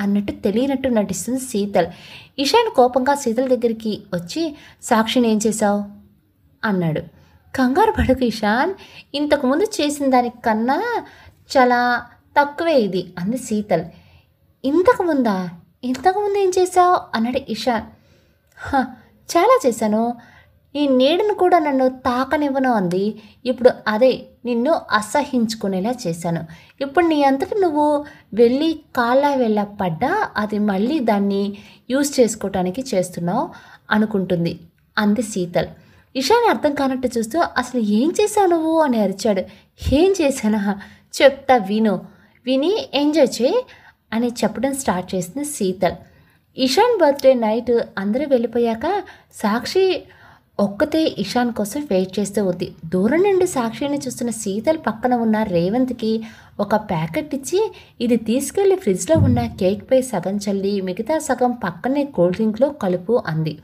Speaker 2: అన్నట్టు తెలియనట్టు నటిస్తుంది శీతల్. ఈశాన్ కోపంగా శీతల్ దగ్గరికి వచ్చి, సాక్షిని ఏం చేశావు అన్నాడు. కంగారు పడకు ఈశాన్, ఇంతకుముందు చేసిన దానికన్నా చాలా తక్కువే ఇది అంది శీతల్. ఇంతకుముందు ఏం చేశావు అన్నాడు ఈశాన్. చాలా చేశాను, నీ నీడను కూడా నన్ను తాకనివ్వను అంది. ఇప్పుడు అదే నిన్ను అసహించుకునేలా చేశాను. ఇప్పుడు నీ అంతటి నువ్వు వెళ్ళి కాళ్ళ పడ్డా అది మళ్ళీ దాన్ని యూజ్ చేసుకోవటానికి చేస్తున్నావు అనుకుంటుంది అంది శీతల్. ఈశాన్ అర్థం కానట్టు చూస్తూ, అసలు ఏం చేశావు నువ్వు అని అరిచాడు. ఏం చేశానా చెప్తా విని ఎంజాయ్ చేయి అని చెప్పడం స్టార్ట్ చేసింది శీతల్. ఈశాన్ బర్త్డే నైట్ అందరూ వెళ్ళిపోయాక సాక్షి ఒక్కతే ఈశాన్ కోసం వెయిట్ చేస్తూ ఉంది. దూరం నుండి సాక్షిని చూస్తున్న శీతల్ పక్కన ఉన్న రేవంత్కి ఒక ప్యాకెట్ ఇచ్చి, ఇది తీసుకెళ్లి ఫ్రిడ్జ్లో ఉన్న కేక్పై సగం చల్లి మిగతా సగం పక్కనే కూల్ డ్రింక్లో కలుపు అంది.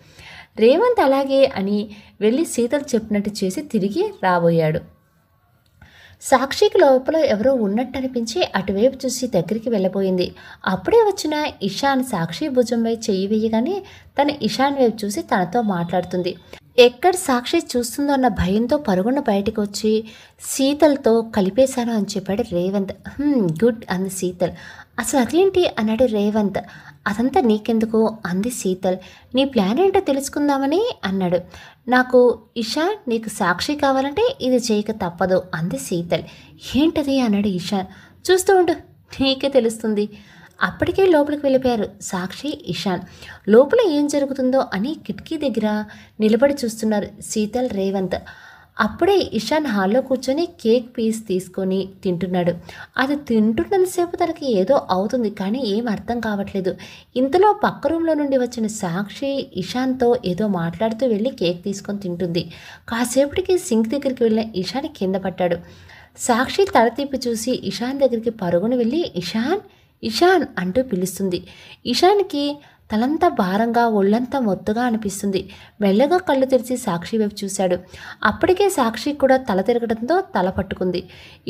Speaker 2: రేవంత్ అలాగే అని వెళ్ళి శీతల్ చెప్పినట్టు చేసి తిరిగి రాబోయాడు. సాక్షికి లోపల ఎవరో ఉన్నట్టు అనిపించి అటువైపు చూసి దగ్గరికి వెళ్ళబోయింది. అప్పుడే వచ్చిన ఇషాన్ సాక్షి భుజంపై చెయ్యి వేయగానే తన ఇషాన్ వైపు చూసి తనతో మాట్లాడుతుంది.
Speaker 1: ఎక్కడ సాక్షి చూస్తుందో అన్న భయంతో పరుగున బయటికి వచ్చి శీతల్తో కలిపేశాను అని చెప్పాడు రేవంత్. గుడ్ అంది శీతల్. అసలు అదేంటి అన్నాడు రేవంత్. అదంతా నీకెందుకు అంది శీతల్. నీ ప్లాన్ ఏంటో తెలుసుకుందామని అన్నాడు. నాకు ఇషాన్, నీకు సాక్షి కావాలంటే ఇది చేయక తప్పదు అంది శీతల్. ఏంటది అన్నాడు ఇషాన్. చూస్తూ ఉండు, నీకే తెలుస్తుంది. అప్పటికే లోపలికి వెళ్ళిపోయారు సాక్షి, ఇషాన్. లోపల ఏం జరుగుతుందో అని కిటికీ దగ్గర నిలబడి చూస్తున్నారు శీతల్, రేవంత్. అప్పుడే ఇషాన్ హాల్లో కూర్చొని కేక్ పీస్ తీసుకొని తింటున్నాడు. అది తింటున్నంతసేపు తనకి ఏదో అవుతుంది, కానీ ఏం అర్థం కావట్లేదు. ఇంతలో పక్క రూమ్లో నుండి వచ్చిన సాక్షి ఇషాన్తో ఏదో మాట్లాడుతూ వెళ్ళి కేక్ తీసుకొని తింటుంది. కాసేపటికి సింక్ దగ్గరికి వెళ్ళిన ఇషాన్ కింద పడ్డాడు. సాక్షి తల తిప్పి చూసి ఇషాన్ దగ్గరికి పరుగున వెళ్ళి ఇషాన్ ఇషాన్ అంటూ పిలుస్తుంది. ఇషాన్కి తలంతా భారంగా, ఒళ్ళంతా మొత్తుగా అనిపిస్తుంది. మెల్లగా కళ్ళు తెరిచి సాక్షి వైపు చూశాడు. అప్పటికే సాక్షి కూడా తల తిరగడంతో తల పట్టుకుంది.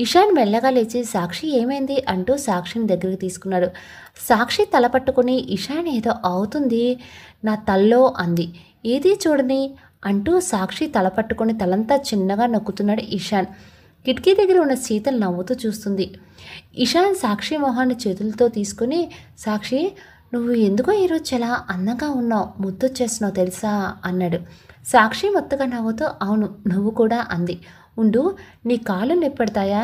Speaker 1: ఇషాన్ మెల్లగా లేచి సాక్షి ఏమైంది అంటూ సాక్షిని దగ్గరికి తీసుకున్నాడు. సాక్షి తల పట్టుకుని ఇషాన్ ఏదో అవుతుంది నా తల్లో అంది. ఏదీ చూడని అంటూ సాక్షి తల పట్టుకొని తలంతా చిన్నగా నొక్కుతున్నాడు ఇషాన్. కిటికీ దగ్గర ఉన్న శీతల్ నవ్వుతూ చూస్తుంది. ఇషాన్ సాక్షి మొహాన్ని చేతులతో తీసుకుని, సాక్షి నువ్వు ఎందుకో ఈరోజు చాలా అందంగా ఉన్నావు, ముద్దొచ్చేస్తున్నావు తెలుసా అన్నాడు. సాక్షి మొత్తగా నవ్వుతూ అవును నువ్వు కూడా అంది. ఉండు, నీ కాళ్ళు నొప్పెడతాయా,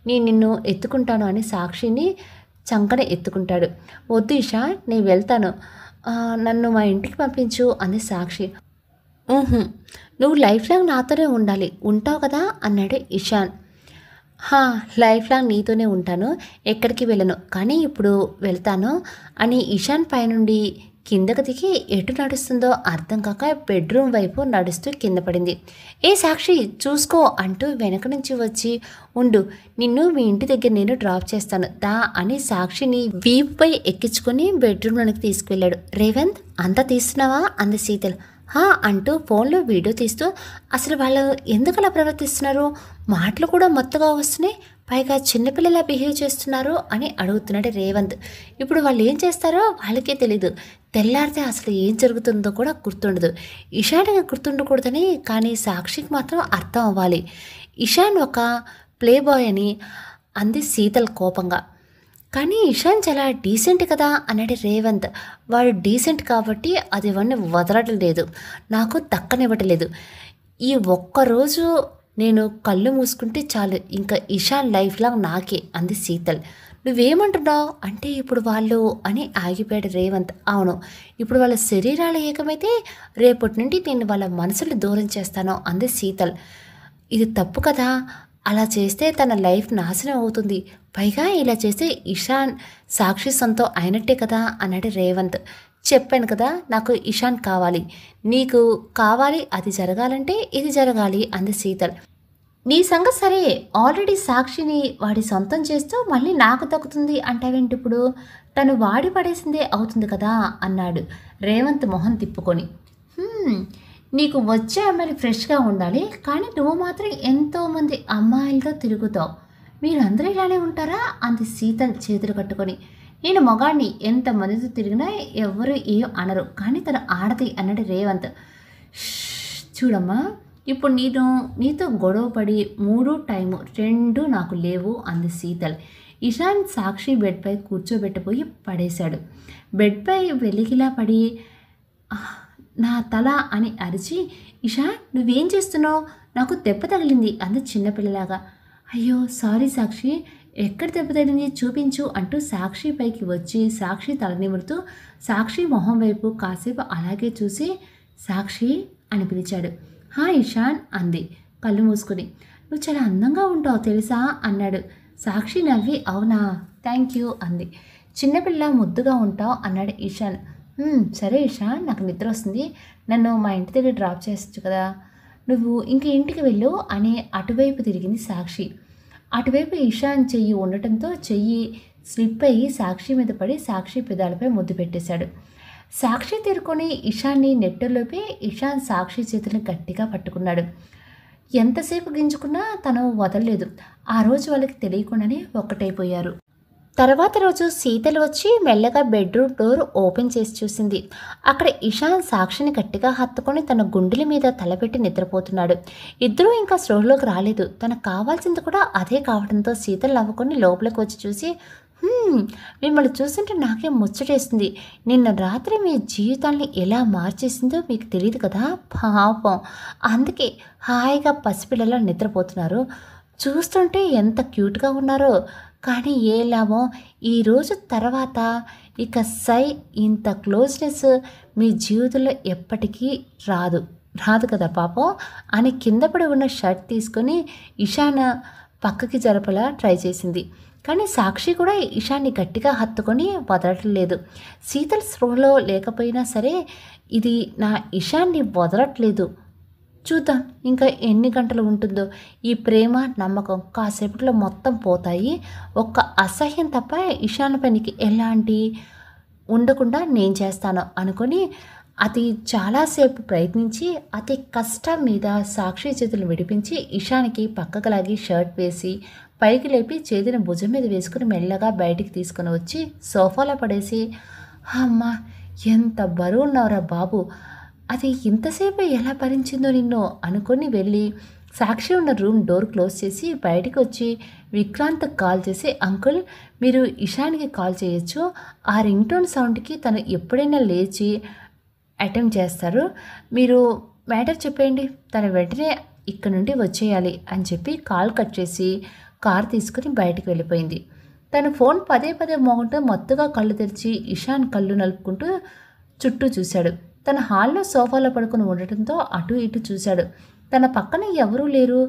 Speaker 1: నిన్ను ఎత్తుకుంటాను అని సాక్షిని చంకన ఎత్తుకుంటాడు. వద్దు ఇషా, నేను వెళ్తాను, నన్ను మా ఇంటికి పంపించు అంది సాక్షి. నువ్వు లైఫ్ లాంగ్ నాతోనే ఉండాలి, ఉంటావు కదా అన్నాడు ఇషాన్. లైఫ్ లాంగ్ నీతోనే ఉంటాను, ఎక్కడికి వెళ్ళను, కానీ ఇప్పుడు వెళ్తాను అని ఇషాన్ పైనుండి కిందకు దిగి ఎటు నడుస్తుందో అర్థం కాక బెడ్రూమ్ వైపు నడుస్తూ కింద పడింది. ఏ సాక్షి చూసుకో అంటూ వెనక నుంచి వచ్చి, ఉండు నిన్ను మీ ఇంటి దగ్గర నేను డ్రాప్ చేస్తాను దా అని సాక్షిని వీపుపై ఎక్కించుకొని బెడ్రూమ్లోనికి తీసుకువెళ్ళాడు. రేవంత్ అంతా తీస్తున్నావా అంది శీతల్. అంటూ ఫోన్లో వీడియో తీస్తూ, అసలు వాళ్ళు ఎందుకు అలా ప్రవర్తిస్తున్నారు, మాటలు కూడా మొత్తగా వస్తున్నాయి, పైగా చిన్నపిల్లలా బిహేవ్ చేస్తున్నారు అని అడుగుతున్నాడు రేవంత్. ఇప్పుడు వాళ్ళు ఏం చేస్తారో వాళ్ళకే తెలీదు, తెల్లారితే అసలు ఏం జరుగుతుందో కూడా గుర్తుండదు. ఇషాన్కి గుర్తుండకూడదని, కానీ సాక్షికి మాత్రం అర్థం అవ్వాలి. ఇషాన్ ఒక ప్లే బాయ్ అని అంది శీతల్ కోపంగా. కానీ ఇషాన్ చాలా డీసెంట్ కదా అన్నాడు రేవంత్. వాడు డీసెంట్ కాబట్టి అది వాడిని వదలటం లేదు, నాకు దక్కనివ్వటలేదు. ఈ ఒక్కరోజు నేను కళ్ళు మూసుకుంటే చాలు, ఇంకా ఇషాన్ లైఫ్ లాంగ్ నాకే అంది శీతల్. నువ్వేమంటున్నావు అంటే ఇప్పుడు వాళ్ళు అని ఆగిపోయాడు రేవంత్. అవును, ఇప్పుడు వాళ్ళ శరీరాలు ఏకమైతే రేపటి నుండి నేను వాళ్ళ మనసులు దూరం చేస్తాను అంది శీతల్. ఇది తప్పు కదా, అలా చేస్తే తన లైఫ్ నాశనం అవుతుంది, పైగా ఇలా చేస్తే ఇషాన్ సాక్షి సొంతం అయినట్టే కదా అన్నాడు రేవంత్. చెప్పాను కదా నాకు ఇషాన్ కావాలి, నీకు కావాలి, అది జరగాలంటే ఇది జరగాలి అంది శీతల్. నీ సంగతి సరే, ఆల్రెడీ సాక్షిని వాడి సొంతం చేస్తూ మళ్ళీ నాకు దక్కుతుంది అంటావేంటి, ఇప్పుడు తను వాడి పడేసిందే అవుతుంది కదా అన్నాడు రేవంత్ మొహం తిప్పుకొని. నీకు వచ్చే అమ్మాయిలు ఫ్రెష్గా ఉండాలి, కానీ నువ్వు మాత్రం ఎంతోమంది అమ్మాయిలతో తిరుగుతావు, మీరందరూ ఇలానే ఉంటారా అంది శీతల్ చేతులు కట్టుకొని. నేను మొగాడిని, ఎంతమందితో తిరిగినా ఎవరు ఏం అనరు, కానీ తను ఆడది అన్నాడు రేవంత్. చూడమ్మా, ఇప్పుడు నీతో గొడవపడి 3 టైము 2 నాకు లేవు అంది శీతల్. ఇషాన్ సాక్షి బెడ్పై కూర్చోబెట్టబోయి పడేశాడు. బెడ్పై వెలిగిలా పడి నా తల అని అరిచి, ఇషా నువ్వేం చేస్తున్నావు, నాకు దెబ్బ తగిలింది అంది చిన్నపిల్లలాగా. అయ్యో సారీ సాక్షి, ఎక్కడ దెబ్బ తగిలింది చూపించు అంటూ సాక్షి పైకి వచ్చి సాక్షి తల నిమురుతూ సాక్షి మొహం వైపు కాసేపు అలాగే చూసి సాక్షి అని పిలిచాడు. ఇషాన్ అంది కళ్ళు మూసుకుని. నువ్వు చాలా అందంగా ఉంటావు తెలుసా అన్నాడు. సాక్షి నవ్వి అవునా థ్యాంక్ యూ అంది. చిన్నపిల్ల ముద్దుగా ఉంటావు అన్నాడు ఇషాన్. సరే ఇషాన్, నాకు నిద్ర వస్తుంది, నన్ను మా ఇంటి దగ్గర డ్రాప్ చేయొచ్చు కదా, నువ్వు ఇంక ఇంటికి వెళ్ళు అని అటువైపు తిరిగింది సాక్షి. అటువైపు ఇషాన్ చెయ్యి ఉండటంతో చెయ్యి స్లిప్ అయ్యి సాక్షి మీద పడి సాక్షి పెదాలపై ముద్దు పెట్టేశాడు. సాక్షి తీరుకొని ఇషాన్ని నెట్టలోపే ఇషాన్ సాక్షి చేతులను గట్టిగా పట్టుకున్నాడు. ఎంతసేపు గింజుకున్నా తను వదలలేదు. ఆ రోజు వాళ్ళకి తెలియకుండానే ఒక్కటైపోయారు. తర్వాత రోజు శీతల్ వచ్చి మెల్లగా బెడ్రూమ్ డోర్ ఓపెన్ చేసి చూసింది. అక్కడ ఇషాన్ సాక్షిని గట్టిగా హత్తుకొని తన గుండెల మీద తలపెట్టి నిద్రపోతున్నాడు. ఇద్దరూ ఇంకా స్పృహలోకి రాలేదు. తనకు కావాల్సింది కూడా అదే కావడంతో శీతల్ నవ్వుకొని లోపలికి వచ్చి చూసి, మిమ్మల్ని చూస్తుంటే నాకేం ముచ్చటేస్తుంది. నిన్న రాత్రి మీ జీవితాన్ని ఎలా మార్చేసిందో మీకు తెలియదు కదా పాపం. అందుకే హాయిగా పసిపిల్లలా నిద్రపోతున్నారు. చూస్తుంటే ఎంత క్యూట్గా ఉన్నారో. కానీ ఏ లాభం, ఈరోజు తర్వాత ఇక ఇంత క్లోజ్నెస్ మీ జీవితంలో ఎప్పటికీ రాదు కదా పాపం అని కింద పడి ఉన్న షర్ట్ తీసుకొని ఇషాన్ పక్కకి జరపలా ట్రై చేసింది. కానీ సాక్షి కూడా ఇషాన్ని గట్టిగా హత్తుకొని వదలట్లేదు. శీతల్ స్పృహలో లేకపోయినా సరే ఇది నా ఇషాన్ని వదలట్లేదు. చూద్దాం ఇంకా ఎన్ని గంటలు ఉంటుందో. ఈ ప్రేమ నమ్మకం కాసేపట్లో మొత్తం పోతాయి. ఒక్క అసహ్యం తప్ప ఇషాన్ పనికి ఎలాంటి ఉండకుండా నేను చేస్తాను అనుకొని అది చాలాసేపు ప్రయత్నించి అతి కష్టం మీద సాక్షి చేతులు విడిపించి ఇషాన్కి పక్కకు లాగి షర్ట్ వేసి పైకి లేపి చేతిని భుజం మీద వేసుకుని మెల్లగా బయటికి తీసుకుని వచ్చి సోఫాలో పడేసి, అమ్మా ఎంత బరువు ఉన్నావురా బాబు, అది ఇంతసేపు ఎలా భరించిందో నిన్ను అనుకొని వెళ్ళి సాక్షి ఉన్న రూమ్ డోర్ క్లోజ్ చేసి బయటికి వచ్చి విక్రాంత్ కాల్ చేసి, అంకుల్ మీరు ఇషాన్కి కాల్ చేయొచ్చు. ఆ రింగ్ టోన్ సౌండ్కి తను ఎప్పుడైనా లేచి అటెంప్ట్ చేస్తారు. మీరు మ్యాటర్ చెప్పేయండి, తను వెంటనే ఇక్కడ నుండి వచ్చేయాలి అని చెప్పి కాల్ కట్ చేసి కార్ తీసుకుని బయటికి వెళ్ళిపోయింది. తన ఫోన్ పదే మోగంతో మత్తుగా కళ్ళు తెరిచి ఇషాన్ కళ్ళు నలుపుకుంటూ చుట్టూ చూశాడు. తన హాల్లో సోఫాలో పడుకుని ఉండటంతో అటు ఇటు చూశాడు. తన పక్కన ఎవరూ లేరు.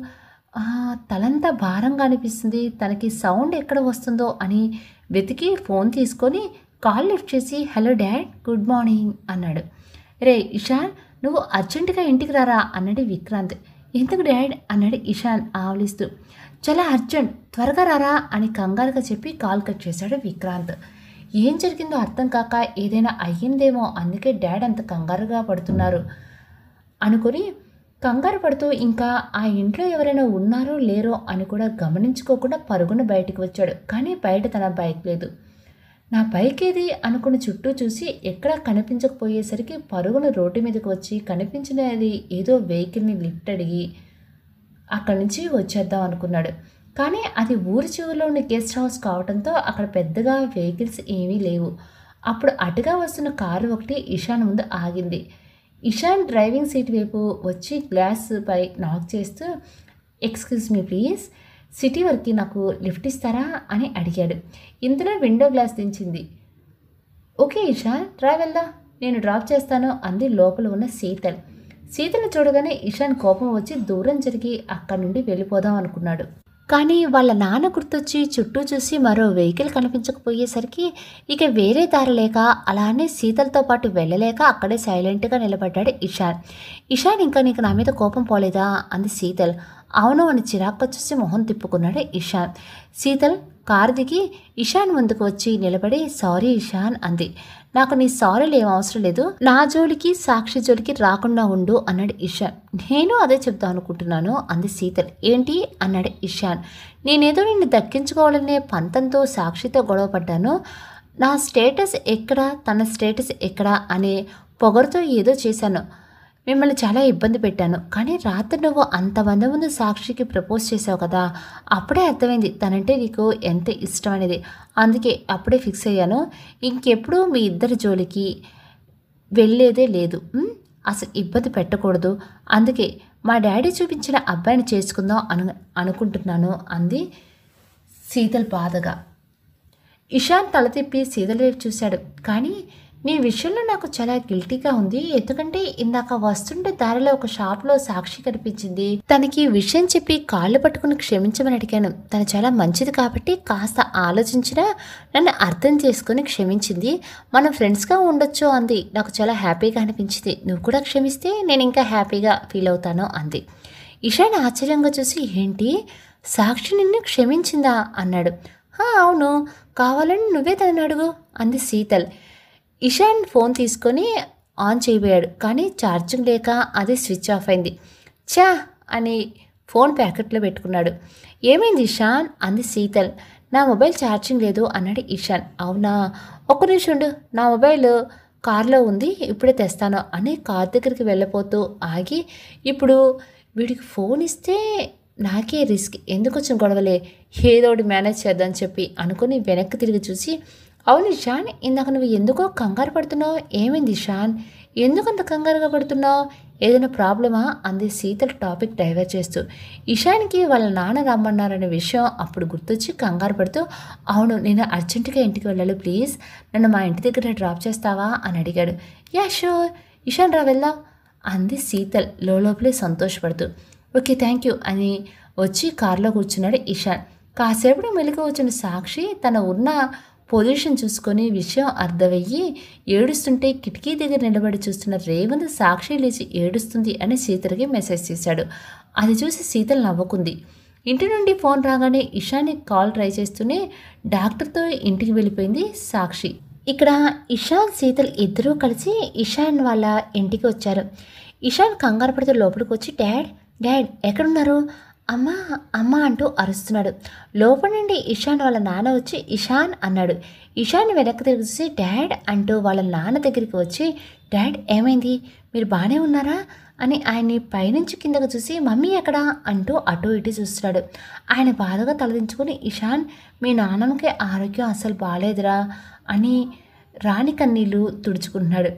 Speaker 1: తలంతా భారంగా అనిపిస్తుంది. తనకి సౌండ్ ఎక్కడ వస్తుందో అని వెతికి ఫోన్ తీసుకొని కాల్ లిఫ్ట్ చేసి, హలో డాడ్, గుడ్ మార్నింగ్ అన్నాడు. రే ఇషాన్, నువ్వు అర్జెంటుగా ఇంటికి రారా అన్నాడు విక్రాంత్. ఎందుకు డాడ్ అన్నాడు ఇషాన్ ఆవలిస్తూ. చాలా అర్జెంట్, త్వరగా రారా అని కంగారుగా చెప్పి కాల్ కట్ చేశాడు విక్రాంత్. ఏం జరిగిందో అర్థం కాక ఏదైనా అయ్యిందేమో, అందుకే డాడ్ అంత కంగారుగా పడుతున్నారు అనుకొని కంగారు పడుతూ ఇంకా ఆ ఇంట్లో ఎవరైనా ఉన్నారో లేరో అని కూడా గమనించుకోకుండా పరుగున బయటికి వచ్చాడు. కానీ బయట తన బైక్ లేదు. నా బైక్ ఏది అనుకుని చుట్టూ చూసి ఎక్కడా కనిపించకపోయేసరికి పరుగున రోడ్డు మీదకి వచ్చి కనిపించినది ఏదో వెహికల్ని లిఫ్ట్ అడిగి అక్కడి నుంచి వచ్చేద్దాం అనుకున్నాడు. కానీ అది ఊరి చివరిలో ఉన్న గెస్ట్ హౌస్ కావడంతో అక్కడ పెద్దగా వెహికల్స్ ఏమీ లేవు. అప్పుడు అటుగా వస్తున్న కారు ఒకటి ఇషాన్ ముందు ఆగింది. ఇషాన్ డ్రైవింగ్ సీట్ వైపు వచ్చి గ్లాస్ పై నాక్ చేస్తూ, ఎక్స్క్యూజ్ మీ ప్లీజ్, సిటీ వరకు నాకు లిఫ్ట్ ఇస్తారా అని అడిగాడు. ఇంతలో విండో గ్లాస్ దించింది. ఓకే ఇషాన్, రా వెళ్దాం, నేను డ్రాప్ చేస్తాను అంది లోపల ఉన్న శీతల్. శీతల్ని చూడగానే ఇషాన్ కోపం వచ్చి దూరం జరిగి అక్కడి నుండి వెళ్ళిపోదాం అనుకున్నాడు. కానీ వాళ్ళ నాన్న గుర్తొచ్చి చుట్టూ చూసి మరో వెహికల్ కనిపించకపోయేసరికి ఇక వేరే దారి లేక అలానే శీతల్తో పాటు వెళ్ళలేక అక్కడే సైలెంట్గా నిలబడ్డాడు ఇషాన్. ఇషాన్, ఇంకా నీకు నా మీద కోపం పోలేదా అంది శీతల్. అవును అని చిరాగ్గా చూసి మొహం తిప్పుకున్నాడు ఇషాన్. శీతల్ కారు దిగి ఇషాన్ ముందుకు వచ్చి నిలబడి, సారీ ఇషాన్ అంది. నాకు నీ సారీలు ఏం అవసరం లేదు, నా జోలికి సాక్షి జోలికి రాకుండా ఉండు అన్నాడు ఇషాన్. నేను అదే చెప్తాను అనుకుంటున్నాను అంది శీతల్. ఏంటి అన్నాడు ఇషాన్. నేనేదో నిన్ను దక్కించుకోవాలనే పంతంతో సాక్షితో గొడవ పడ్డాను. నా స్టేటస్ ఎక్కడ, తన స్టేటస్ ఎక్కడ అనే పొగరుతో ఏదో చేశాను. మిమ్మల్ని చాలా ఇబ్బంది పెట్టాను. కానీ రాత్రి నువ్వు అంతమంది ముందు సాక్షికి ప్రపోజ్ చేసావు కదా, అప్పుడే అర్థమైంది తనంటే నీకు ఎంత ఇష్టం అనేది. అందుకే అప్పుడే ఫిక్స్ అయ్యాను, ఇంకెప్పుడు మీ ఇద్దరి జోలికి వెళ్ళేదే లేదు, అసలు ఇబ్బంది పెట్టకూడదు. అందుకే మా డాడీ చూపించిన అబ్బాయిని చేసుకుందాం అనుకుంటున్నాను అంది శీతల్ బాధగా. ఇషాన్ తల తిప్పి శీతల్ వైపు చూశాడు. కానీ నీ విషయంలో నాకు చాలా గిల్టీగా ఉంది. ఎందుకంటే ఇందాక వస్తుంటే దారిలో ఒక షాప్లో సాక్షి కనిపించింది. తనకి విషయం చెప్పి కాళ్ళు పట్టుకుని క్షమించమని అడిగాను. తను చాలా మంచిది కాబట్టి కాస్త ఆలోచించినా నన్ను అర్థం చేసుకుని క్షమించింది. మనం ఫ్రెండ్స్గా ఉండొచ్చు అంది. నాకు చాలా హ్యాపీగా అనిపించింది. నువ్వు కూడా క్షమిస్తే నేను ఇంకా హ్యాపీగా ఫీల్ అవుతాను అంది. ఇషాన్ ఆశ్చర్యంగా చూసి, ఏంటి సాక్షి నిన్ను క్షమించిందా అన్నాడు. అవును, కావాలని నువ్వే తనని అడుగు అంది శీతల్. ఇషాన్ ఫోన్ తీసుకొని ఆన్ చేయబోయాడు. కానీ ఛార్జింగ్ లేక అది స్విచ్ ఆఫ్ అయింది. ఛా అని ఫోన్ ప్యాకెట్లో పెట్టుకున్నాడు. ఏమైంది ఇషాన్ అంది శీతల్.
Speaker 2: నా మొబైల్ ఛార్జింగ్ లేదు అన్నాడు ఇషాన్. అవునా, ఒక్క నిమిషం ఉండు, నా మొబైల్ కార్లో ఉంది, ఇప్పుడే తెస్తాను అని కార్ దగ్గరికి వెళ్ళిపోతూ ఆగి, ఇప్పుడు వీడికి ఫోన్ ఇస్తే నాకే రిస్క్, ఎందుకు వచ్చిన గొడవలే, ఏదో ఒకటి మేనేజ్ చేద్దాం చెప్పి అనుకుని వెనక్కి తిరిగి చూసి, అవును ఇషాన్, ఇందాక నువ్వు ఎందుకో కంగారు పడుతున్నావు, ఏమైంది ఇషాన్, ఎందుకంత కంగారుగా పడుతున్నావు, ఏదైనా ప్రాబ్లమా అంది శీతల్ టాపిక్ డైవర్ట్ చేస్తూ. ఇషాన్కి వాళ్ళ నాన్న రమ్మన్నారనే విషయం అప్పుడు గుర్తొచ్చి కంగారు పడుతూ, అవును నేను అర్జెంటుగా ఇంటికి వెళ్ళాలి, ప్లీజ్ నన్ను మా ఇంటి దగ్గర డ్రాప్ చేస్తావా అని అడిగాడు. యా షూర్ ఇషాన్, రా వెళ్దాం అంది శీతల్ లోపలే సంతోషపడుతూ. ఓకే థ్యాంక్ యూ అని వచ్చి కారులో కూర్చున్నాడు ఇషాన్. కాసేపటి మెలకు వచ్చిన సాక్షి తన ఉన్న పొజిషన్ చూసుకొని విషయం అర్థమయ్యి ఏడుస్తుంటే కిటికీ దగ్గర నిలబడి చూస్తున్న రేవంత్ సాక్షి లేచి ఏడుస్తుంది అని శీతల్కి మెసేజ్ చేశాడు. అది చూసి శీతల్ నవ్వుకుంది. ఇంటి నుండి ఫోన్ రాగానే ఇషాన్ని కాల్ ట్రై చేస్తూనే డాక్టర్తో ఇంటికి వెళ్ళిపోయింది సాక్షి. ఇక్కడ ఇషాన్ శీతల్ ఇద్దరూ కలిసి ఇషాన్ వాళ్ళ ఇంటికి వచ్చారు. ఇషాన్ కంగారు పడుతూ లోపలికి వచ్చి డాడ్ డాడ్ ఎక్కడున్నారు, అమ్మా అమ్మ అంటూ అరుస్తున్నాడు. లోపల నుండి ఇషాన్ వాళ్ళ నాన్న వచ్చి ఇషాన్ అన్నాడు. ఇషాన్ వెనక్కి తిరిగి చూసి డాడ్ అంటూ వాళ్ళ నాన్న దగ్గరికి వచ్చి, డాడ్ ఏమైంది, మీరు బాగానే ఉన్నారా అని ఆయన్ని పైనుంచి కిందకు చూసి మమ్మీ ఎక్కడా అంటూ అటు ఇటు చూస్తున్నాడు. ఆయన బాధగా తలదించుకొని, ఇషాన్ మీ నాన్నమ్మకి ఆరోగ్యం అస్సలు బాగాలేదురా అని రాణి కన్నీళ్ళు తుడుచుకుంటున్నాడు.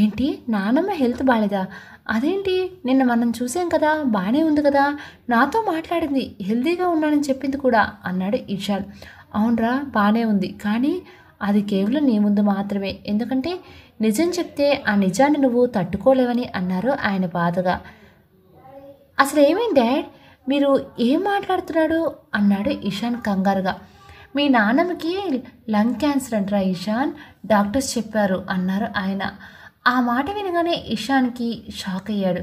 Speaker 2: ఏంటి నాన్నమ్మ హెల్త్ బాగాలేదా, అదేంటి నిన్న మనం చూసాం కదా, బాగానే ఉంది కదా, నాతో మాట్లాడింది, హెల్తీగా ఉన్నానని చెప్పింది కూడా అన్నాడు ఇషాన్. అవునరా బాగానే ఉంది, కానీ అది కేవలం నీ ముందు మాత్రమే, ఎందుకంటే నిజం చెప్తే ఆ నిజాన్ని నువ్వు తట్టుకోలేవని అన్నారు ఆయన బాధగా. అసలు ఏమైంది డాడ్, మీరు ఏం మాట్లాడుతున్నాడు అన్నాడు ఇషాన్ కంగారుగా. మీ నాన్నమ్మకి లంగ్ క్యాన్సర్ అంటారా ఇషాన్, డాక్టర్స్ చెప్పారు అన్నారు ఆయన. ఆ మాట వినగానే ఇషాన్కి షాక్ అయ్యాడు.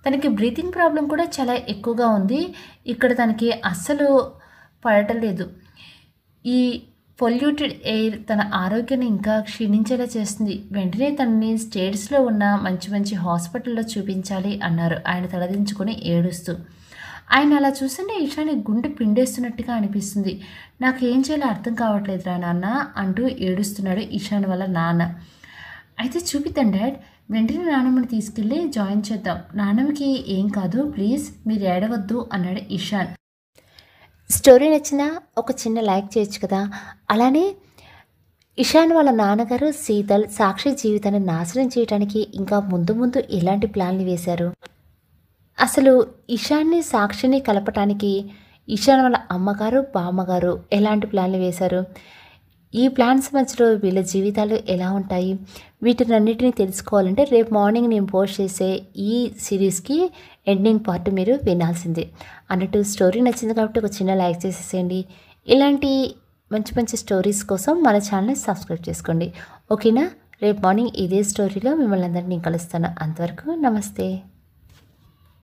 Speaker 2: తనకి బ్రీతింగ్ ప్రాబ్లం కూడా చాలా ఎక్కువగా ఉంది, ఇక్కడ తనకి అస్సలు పడటం లేదు, ఈ పొల్యూటెడ్ ఎయిర్ తన ఆరోగ్యాన్ని ఇంకా క్షీణించేలా చేస్తుంది, వెంటనే తనని స్టేట్స్లో ఉన్న మంచి మంచి హాస్పిటల్లో చూపించాలి అన్నారు ఆయన తలదించుకొని ఏడుస్తూ. ఆయన అలా చూస్తుంటే ఇషాన్ని గుండె పిండేస్తున్నట్టుగా అనిపిస్తుంది. నాకేం చేయాలో అర్థం కావట్లేదురా నాన్న అంటూ ఏడుస్తున్నాడు ఇషాన్ వాళ్ళ నాన్న. అయితే చూపిద్దాం డాడ్, వెంటనే నాన్నమ్మని తీసుకెళ్ళి జాయిన్ చేద్దాం, నాన్నమ్మకి ఏం కాదు ప్లీజ్ మీరు ఏడవద్దు అన్నాడు ఇషాన్.
Speaker 1: స్టోరీ నచ్చినా ఒక చిన్న లైక్ చేయొచ్చు కదా. అలానే ఇషాన్ వాళ్ళ నాన్నగారు శీతల్ సాక్షి జీవితాన్ని నాశనం చేయడానికి ఇంకా ముందు ముందు ఎలాంటి ప్లాన్లు వేశారు, అసలు ఇషాన్ని సాక్షిని కలపటానికి ఇషాన్ వాళ్ళ అమ్మగారు బామ్మగారు ఎలాంటి ప్లాన్లు వేశారు, ఈ ప్లాన్స్ మధ్యలో వీళ్ళ జీవితాలు ఎలా ఉంటాయి, వీటినన్నిటిని తెలుసుకోవాలంటే రేపు మార్నింగ్ నేను పోస్ట్ చేసే ఈ సిరీస్కి ఎండింగ్ పార్ట్ మీరు వినాల్సిందే. అన్నట్టు స్టోరీ నచ్చింది కాబట్టి ఒక చిన్న లైక్ చేసేసేయండి. ఇలాంటి మంచి మంచి స్టోరీస్ కోసం మన ఛానల్ని సబ్స్క్రైబ్ చేసుకోండి. ఓకేనా, రేపు మార్నింగ్ ఇదే స్టోరీలో మిమ్మల్ని అందరినీ కలుస్తాను. అంతవరకు నమస్తే.